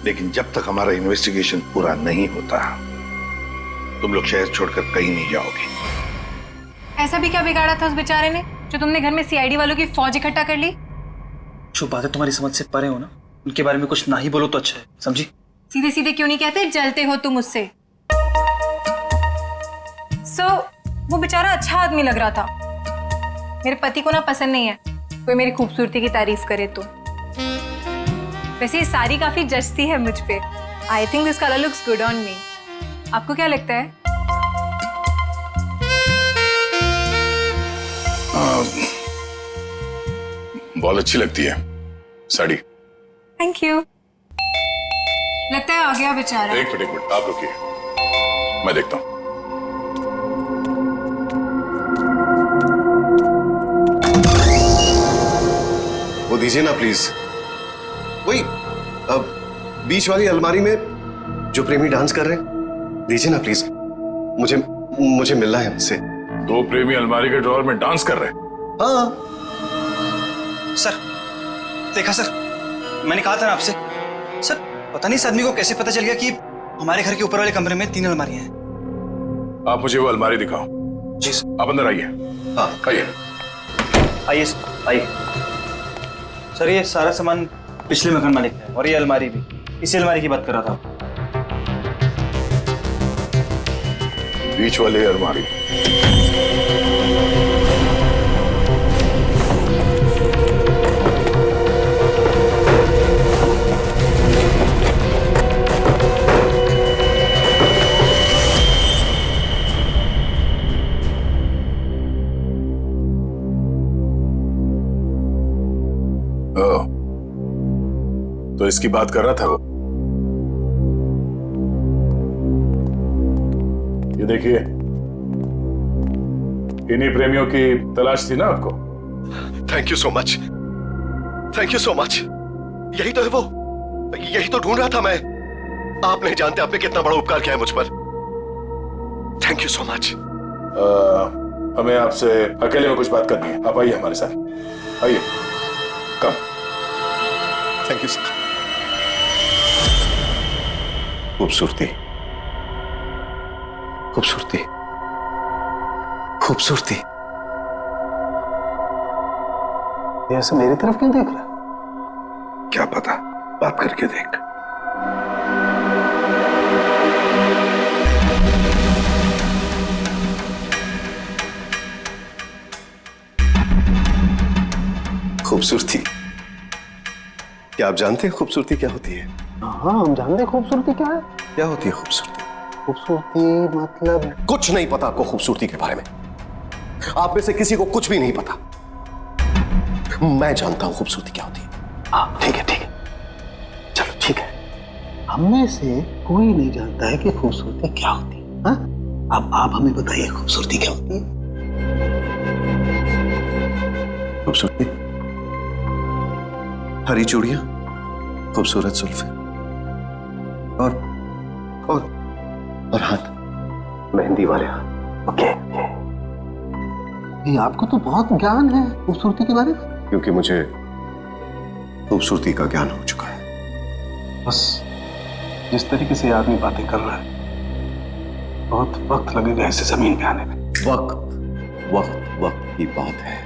लेकिन जब तक हमारा इन्वेस्टिगेशन पूरा नहीं होता, तुम लोग शहर छोड़कर कहीं नहीं जाओगे। ऐसा भी क्या बिगाड़ा था उस बेचारे ने जो तुमने घर में सीआईडी वालों की फौज इकट्ठा कर ली? जो बातें तुम्हारी समझ से परे हो ना, उनके बारे में कुछ ना ही बोलो तो अच्छा है, समझी? सीधे सीधे क्यों नहीं कहते जलते हो तुम उससे? वो बेचारा अच्छा आदमी लग रहा था। मेरे पति को ना पसंद नहीं है कोई मेरी खूबसूरती की तारीफ करे तो। वैसे ये साड़ी काफी जचती है मुझ पे। I think this colour looks good on me. आपको क्या लगता है? बहुत अच्छी लगती है साड़ी। Thank you. लगता है आ गया बेचारा। एक मिनट आप रुकिए, मैं देखता हूं। वो दीजिए ना प्लीज, वही बीच वाली अलमारी में जो प्रेमी डांस कर रहे हैं, दीजिए ना प्लीज, मुझे मिलना है उनसे। दो प्रेमी अलमारी के ड्रॉअर में डांस कर रहे हैं? हाँ सर, देखा सर, मैंने कहा था ना आपसे। सर पता नहीं इस आदमी को कैसे पता चल गया कि हमारे घर के ऊपर वाले कमरे में 3 अलमारियां हैं। आप मुझे वो अलमारी दिखाओ। जी सर। आप अंदर आइए। हाँ आइए। आइए आइए सर, ये सारा सामान पिछले मकान मालिक है और ये अलमारी भी इसी अलमारी की बात कर रहा था। बीच वाली अलमारी। तो इसकी बात कर रहा था वो। ये देखिए, इन्हीं प्रेमियों की तलाश थी ना आपको? Thank you so much, thank you so much. यही तो है वो, यही तो ढूंढ रहा था मैं। आप नहीं जानते आपने कितना बड़ा उपकार किया है मुझ पर। Thank you so much. हमें आपसे अकेले में कुछ बात करनी है, आप आइए हमारे साथ, आइए। कम। Thank you sir. खूबसूरती, खूबसूरती, खूबसूरती। ये ऐसे मेरी तरफ क्यों देख रहा है? क्या पता, बात करके देख। खूबसूरती, क्या आप जानते हैं खूबसूरती क्या होती है? हाँ, हम जानते हैं खूबसूरती क्या है। क्या होती है खूबसूरती? खूबसूरती मतलब कुछ नहीं पता आपको खूबसूरती के बारे में। आप में से किसी को कुछ भी नहीं पता। मैं जानता हूं खूबसूरती क्या होती है। हाँ ठीक है, ठीक है, चलो ठीक है। हम में से कोई नहीं जानता है कि खूबसूरती क्या होती है। हाँ? अब आप हमें बताइए खूबसूरती क्या होती है? खूबसूरती हरी चूड़ियां, खूबसूरत जुल्फे और हाथ, मेहंदी वाले हाथ। ओके, ये आपको तो बहुत ज्ञान है खूबसूरती के बारे में। क्योंकि मुझे खूबसूरती का ज्ञान हो चुका है। बस जिस तरीके से आदमी बातें कर रहा है, बहुत वक्त लगेगा इसे जमीन पे आने में। वक्त की बात है।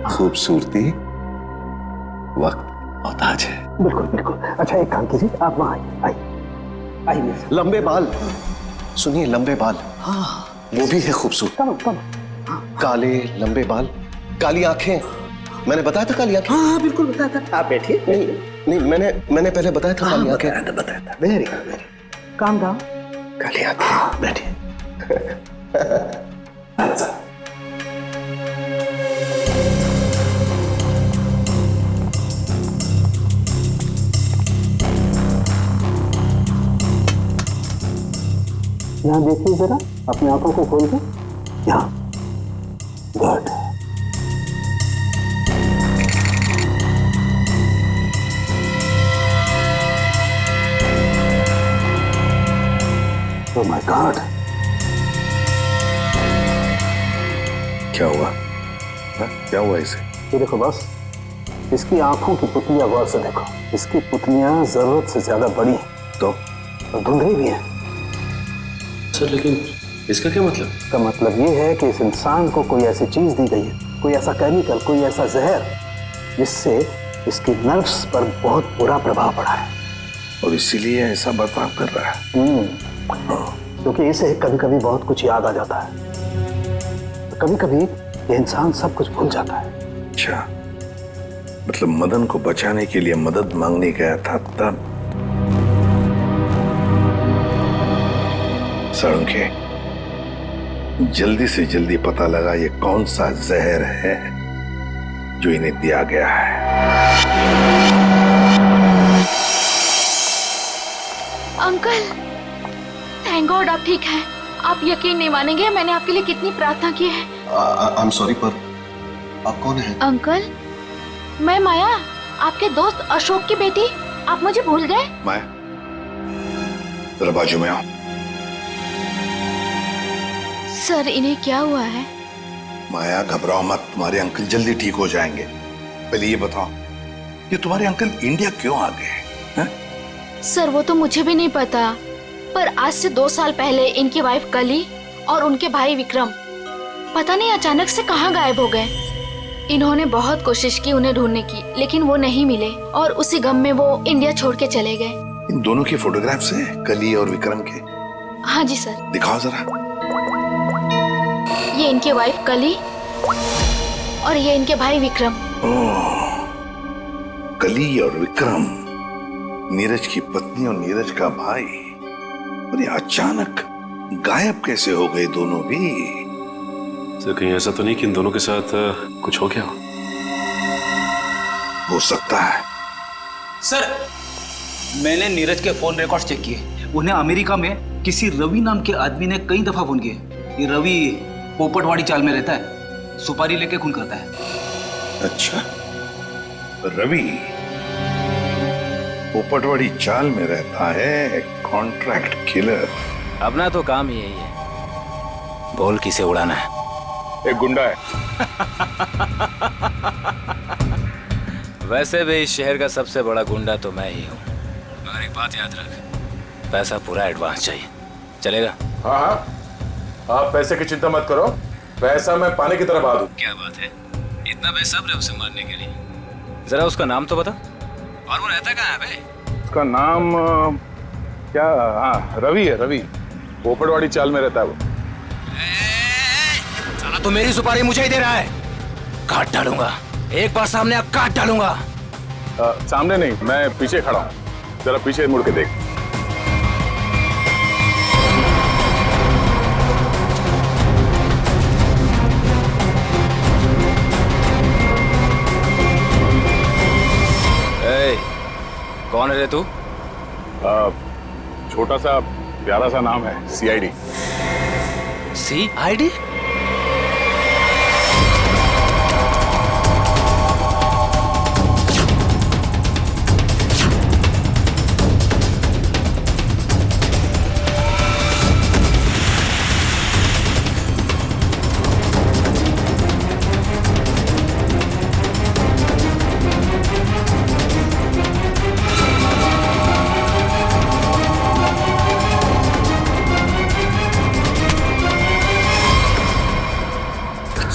खूबसूरती वक्त मोहताज है। बिल्कुल बिल्कुल। अच्छा एक काम कीजिए, आप वहां आइए। लंबे बाल, सुनिए, लंबे बाल। हाँ, वो भी है खूबसूरत। काले लंबे बाल, काली आंखें। मैंने बताया था काली आंखें। हाँ बिल्कुल बताया था। आप बैठिए। नहीं, मैंने पहले बताया था काली आंखें। बताया था। Very good, very calm down. काली आंखें। बैठिए। यहाँ देखिए जरा, अपनी आंखों को खोल के। यहाँ, गुड। ओह माय गॉड, क्या हुआ? क्या हुआ इसे? ये देखो बस, इसकी आंखों की पुतलियां गौर से देखो। इसकी पुतलियां जरूरत से ज्यादा बड़ी तो धुंधली भी हैं। सर लेकिन इसका क्या मतलब? इसका मतलब ये है कि इस इंसान को कोई ऐसी चीज दी गई है, कोई ऐसा केमिकल, कोई ऐसा जहर जिससे इसके नर्व्स पर बहुत बुरा प्रभाव पड़ा है और इसीलिए ऐसा बर्ताव कर रहा है। क्योंकि इसे कभी कभी बहुत कुछ याद आ जाता है, कभी कभी ये इंसान सब कुछ भूल जाता है। अच्छा, मतलब मदन को बचाने के लिए मदद मांगने गया था तब। सड़के जल्दी से जल्दी पता लगा ये कौन सा जहर है जो इन्हें दिया गया है। अंकल, थैंक गॉड आप ठीक हैं। आप यकीन नहीं मानेंगे मैंने आपके लिए कितनी प्रार्थना की है। आई एम सॉरी, पर आप कौन हैं? अंकल, मैं माया, आपके दोस्त अशोक की बेटी। आप मुझे भूल गए? माया, जरा बाजू में आओ। सर, इन्हें क्या हुआ है? माया घबराओ मत, तुम्हारे अंकल जल्दी ठीक हो जाएंगे। पहले ये बताओ, ये तुम्हारे अंकल इंडिया क्यों आ गए? सर, वो तो मुझे भी नहीं पता, पर आज से 2 साल पहले इनकी वाइफ कली और उनके भाई विक्रम पता नहीं अचानक से कहाँ गायब हो गए। इन्होंने बहुत कोशिश की उन्हें ढूंढने की, लेकिन वो नहीं मिले और उसी गम में वो इंडिया छोड़ के चले गए। इन दोनों की फोटोग्राफ्स हैं, कली और विक्रम के? हाँ जी सर। दिखाओ जरा। ये इनके वाइफ कली और ये इनके भाई विक्रम। ओह, कली और विक्रम, नीरज की पत्नी और नीरज का भाई। और ये अचानक गायब कैसे हो गए दोनों भी? सर कहीं ऐसा तो नहीं कि इन दोनों के साथ कुछ हो गया हो सकता है। सर, मैंने नीरज के फोन रिकॉर्ड्स चेक किए। उन्हें अमेरिका में किसी रवि नाम के आदमी ने कई दफा फोन किए। ये रवि पोपटवाड़ी चाल में रहता है, सुपारी लेके खून करता है। अच्छा, रवि पोपटवाड़ी चाल में रहता है, कॉन्ट्रैक्ट किलर। अपना तो काम ही यही है, बोल किसे उड़ाना है। एक गुंडा है। वैसे भी इस शहर का सबसे बड़ा गुंडा तो मैं ही हूँ। मगर एक बात याद रख, पैसा पूरा एडवांस चाहिए। चलेगा? हाँ हाँ, आप पैसे की चिंता मत करो, पैसा मैं पानी की तरह बहा दूं। क्या बात है, इतना बेसब्र है उसे मारने के लिए। जरा उसका नाम तो बता, और वो रहता कहाँ है बे? उसका नाम क्या? हाँ, रवि है, रवि। पोपटवाड़ी चाल में रहता है वो। साला तो मेरी सुपारी मुझे ही दे रहा है। काट डालूंगा, एक बार सामने आप काट डालूंगा। सामने नहीं, मैं पीछे खड़ा हूँ, जरा पीछे मुड़ के देख। कौन है रे तू? छोटा सा प्यारा सा नाम है, CID। CID?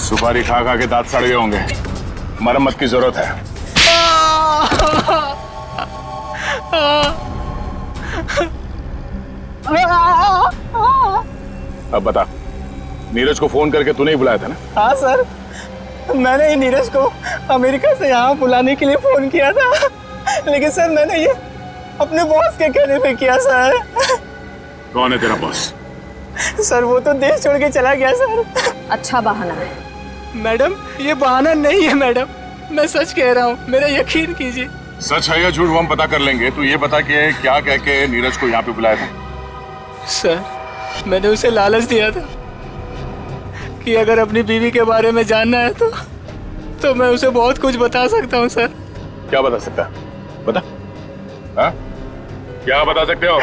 सुपारी खा खा के दांत सड़ गए होंगे, मरम्मत की जरूरत है। अब बता, नीरज को फोन करके तूने ही बुलाया था ना? हाँ सर, मैंने ही नीरज को अमेरिका से यहाँ बुलाने के लिए फोन किया था, लेकिन सर मैंने ये अपने बॉस के कहने पे किया सर। कौन है तेरा बॉस? सर वो तो देश छोड़ के चला गया सर। अच्छा बहाना है। मैडम, ये बहाना नहीं है मैडम, मैं सच कह रहा हूँ, मेरा यकीन कीजिए। सच है या झूठ वो हम पता कर लेंगे। तू ये बता कि क्या कह के नीरज को यहाँ पे बुलाया था? सर, मैंने उसे लालच दिया था कि अगर अपनी बीवी के बारे में जानना है तो मैं उसे बहुत कुछ बता सकता हूँ सर। क्या बता सकता है? बता। हाँ? क्या बता सकते हो?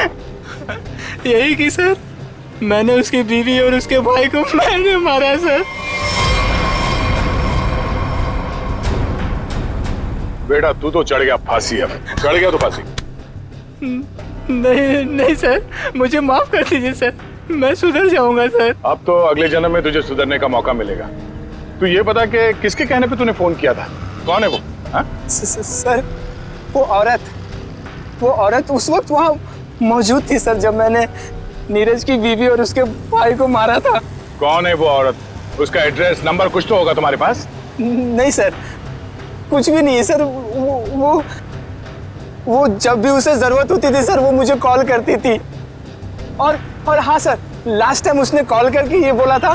यही कि सर, मैंने उसकी बीवी और उसके भाई को मैंने मारा सर। बेटा तू तो चढ़ गया फांसी, अब चढ़ गया तो फांसी। नहीं नहीं सर, मुझे माफ कर दीजिए सर, मैं सुधर जाऊंगा सर। अब तो अगले जन्म में तुझे सुधरने का मौका मिलेगा। तू ये बता कि किसके कहने पे तूने फोन किया था, कौन है वो? सर वो औरत उस वक्त वहाँ मौजूद थी सर, जब मैंने नीरज की बीवी और उसके भाई को मारा था। कौन है वो औरत? उसका एड्रेस नंबर कुछ तो होगा तुम्हारे पास? नहीं सर, कुछ भी नहीं है सर। वो जब भी उसे जरूरत होती थी सर, वो मुझे कॉल करती थी। और हाँ सर, लास्ट टाइम उसने कॉल करके ये बोला था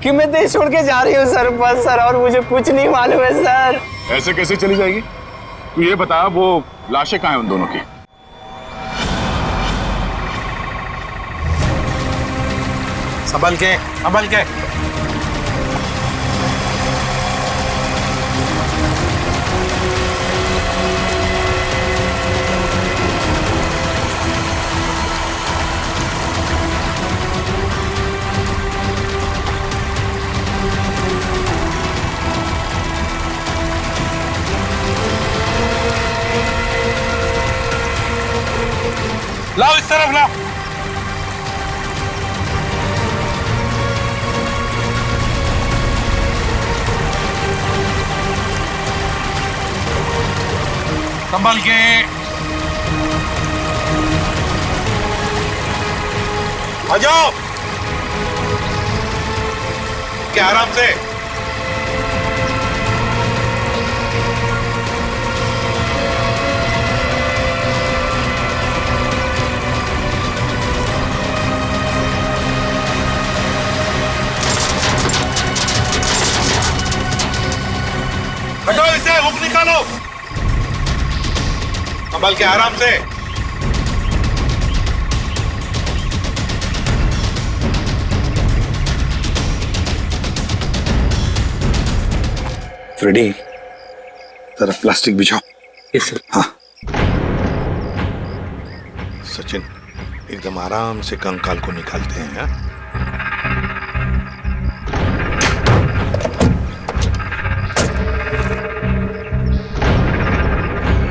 कि मैं देश छोड़ के जा रही हूँ सर, बस सर, और मुझे कुछ नहीं मालूम है सर। ऐसे कैसे चली जाएगी? तू ये बता, वो लाशें कहाँ हैं उन दोनों की? संभल के, संभल के। लाओ इस तरफ लाओ। संभल के। आ जाओ, क्या आराम से। हटो इसे, हुक निकालो। संभल के, आराम से। फ्रेडी, जरा प्लास्टिक बिछाओ। Yes sir. हाँ। सचिन, एकदम आराम से कंकाल को निकालते हैं। हाँ?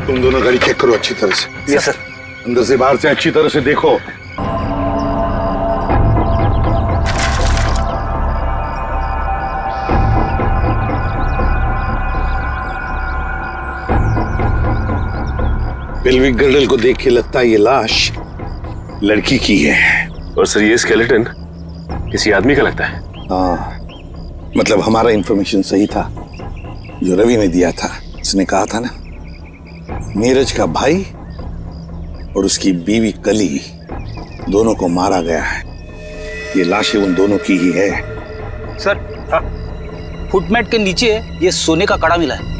तुम दोनों गाड़ी चेक करो अच्छी तरह से। Yes sir. अंदर से बाहर से अच्छी तरह से देखो। पेल्विक गर्डल को देख के लगता है ये लाश लड़की की है। और सर ये स्केलेटन किसी आदमी का लगता है। हाँ, मतलब हमारा इंफॉर्मेशन सही था जो रवि ने दिया था। उसने कहा था ना, नीरज का भाई और उसकी बीवी कली दोनों को मारा गया है। ये लाशें उन दोनों की ही है। सर, फुटमैट के नीचे ये सोने का कड़ा मिला है।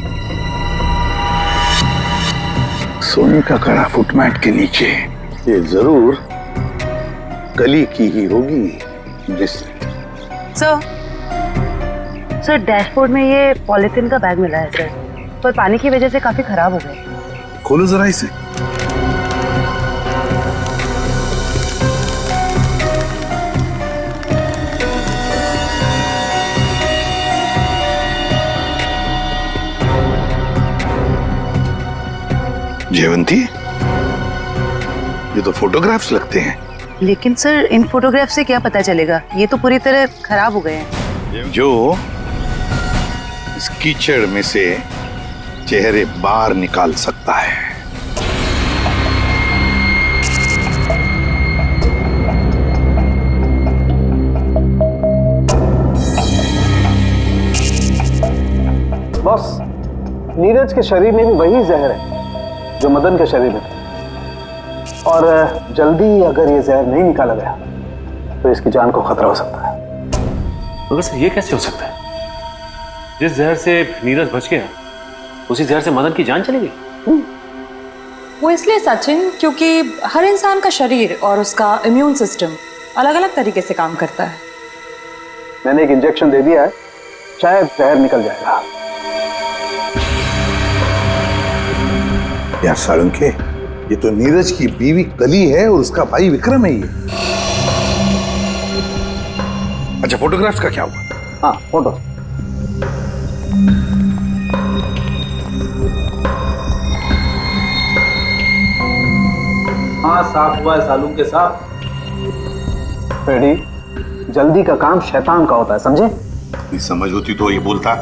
सोने का कड़ा फुटमैट के नीचे? ये जरूर कली की ही होगी। सर डैशबोर्ड में ये पॉलिथीन का बैग मिला है सर, पर पानी की वजह से काफी खराब हो गए। खोलो जरा इसे। जयवंती, ये तो फोटोग्राफ्स लगते हैं। लेकिन सर इन फोटोग्राफ से क्या पता चलेगा, ये तो पूरी तरह खराब हो गए हैं। जो इस कीचड़ में से चेहरे बाहर निकाल सकता है। बॉस, नीरज के शरीर में भी वही जहर है जो मदन के शरीर में था, और जल्दी अगर ये जहर नहीं निकाला गया तो इसकी जान को खतरा हो सकता है। मगर सर ये कैसे हो सकता है? जिस जहर से नीरज बच गया उसी जहर से मदन की जान चली गई। वो इसलिए सचिन, क्योंकि हर इंसान का शरीर और उसका इम्यून सिस्टम अलग अलग तरीके से काम करता है। मैंने एक इंजेक्शन दे दिया है, शायद जहर निकल जाएगा। यार साळुंखे, ये तो नीरज की बीवी कली है और उसका भाई विक्रम है ये। अच्छा, फोटोग्राफ्स का क्या हुआ? हाँ, फोटो। हाँ साफ हुआ है सालू के साथ। फ्रेडी, जल्दी का काम शैतान का होता है, समझे? इतनी समझ होती तो ये बोलता।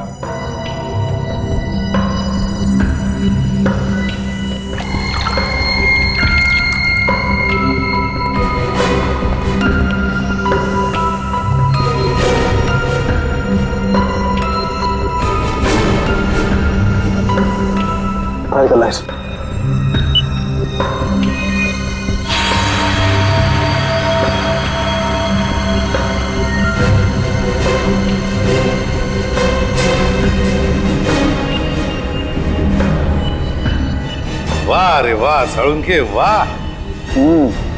वाह रे वाह साळुंखे वाह,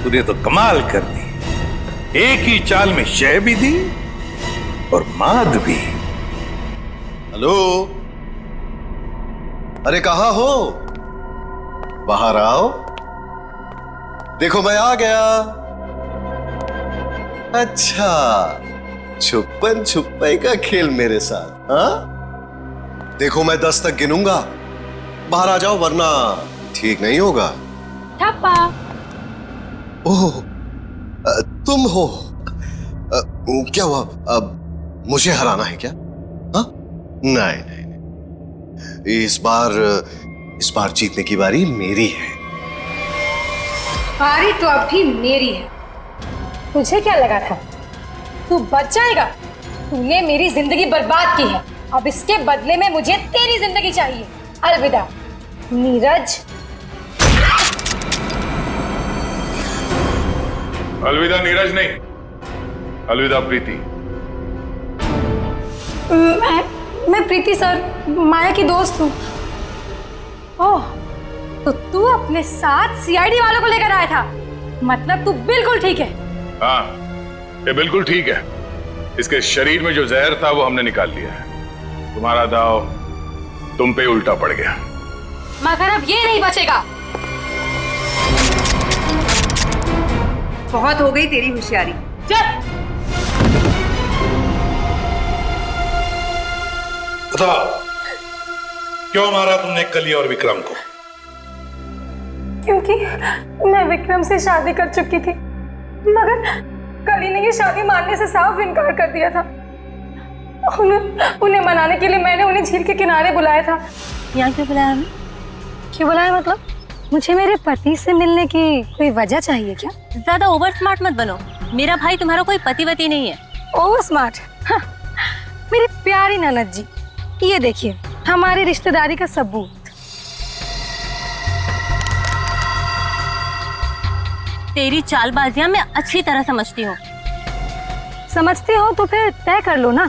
तूने तो कमाल कर दी। एक ही चाल में शय भी दी और माद भी। हेलो, अरे कहाँ हो? बाहर आओ, देखो मैं आ गया। अच्छा, छुपन छुपाई का खेल मेरे साथ, हाँ? देखो मैं 10 तक गिनूंगा, बाहर आ जाओ वरना ठीक नहीं होगा। ठप्पा। ओह, तुम हो? क्या हुआ? अब मुझे हराना है क्या? हाँ? नहीं नहीं नहीं, इस बार जीतने की बारी मेरी है। बारी तो अब भी मेरी है। तुझे क्या लगा था तू बच जाएगा? तूने मेरी जिंदगी बर्बाद की है, अब इसके बदले में मुझे तेरी जिंदगी चाहिए। अलविदा नीरज। अलविदा नीरज नहीं, अलविदा प्रीति। मैं प्रीति सर, माया की दोस्त हूँ। ओह, तो तू अपने साथ सीआईडी वालों को लेकर आया था? मतलब तू बिल्कुल ठीक है। हाँ, ये बिल्कुल ठीक है। इसके शरीर में जो जहर था वो हमने निकाल लिया है। तुम्हारा दाव तुम पे उल्टा पड़ गया। मगर अब ये नहीं बचेगा। बहुत हो गई तेरी होशियारी। चल। बताओ, क्यों मारा तुमने कली और विक्रम को? क्योंकि मैं विक्रम से शादी कर चुकी थी, मगर कली ने ये शादी मानने से साफ इनकार कर दिया था। उन्हें मनाने के लिए मैंने उन्हें झील के किनारे बुलाया था। यहाँ क्यों बुलाया हमें? क्यों बुलाया मतलब? मुझे मेरे पति से मिलने की कोई वजह चाहिए क्या? ज्यादा ओवर स्मार्ट मत बनो। मेरा भाई तुम्हारा कोई पतिवती नहीं है। Over smart? हाँ, मेरी प्यारी ननद जी, ये देखिए हमारी रिश्तेदारी का सबूत। तेरी चालबाजियां मैं अच्छी तरह समझती हूँ। समझती हो तो फिर तय कर लो ना।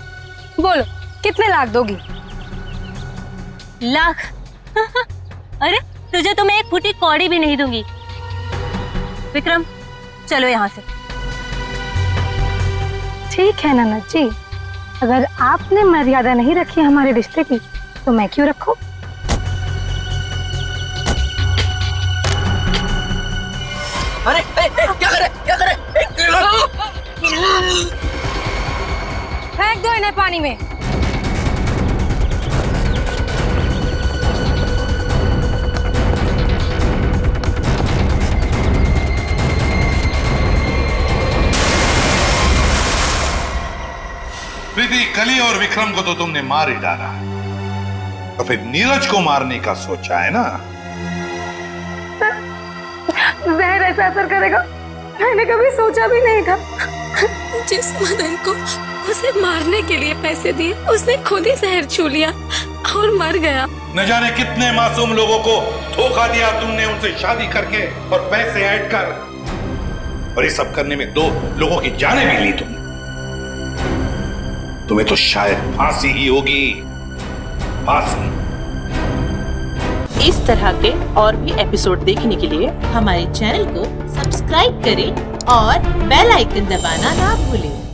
बोलो कितने लाख दोगी? लाख? अरे तुझे तो मैं एक फूटी कौड़ी भी नहीं दूंगी। विक्रम चलो यहाँ से। ठीक है ननद जी, अगर आपने मर्यादा नहीं रखी हमारे रिश्ते की तो मैं क्यों रखूं? अरे क्या करे क्या करे? फेंक दो इन्हें पानी में। प्रीति, कली और विक्रम को तो तुमने मार ही डाला, तो फिर नीरज को मारने का सोचा है ना? जहर ऐसा असर करेगा मैंने कभी सोचा भी नहीं था। जिस मदन को उसे मारने के लिए पैसे दिए उसने खुद ही जहर छू लिया और मर गया। न जाने कितने मासूम लोगों को धोखा दिया तुमने, उनसे शादी करके और पैसे ऐड कर, और ये सब करने में 2 लोगों की जानें भी ली तुमने। तुम्हें तो शायद फांसी ही होगी, फांसी। इस तरह के और भी एपिसोड देखने के लिए हमारे चैनल को सब्सक्राइब करें और बेल आइकन दबाना ना भूलें।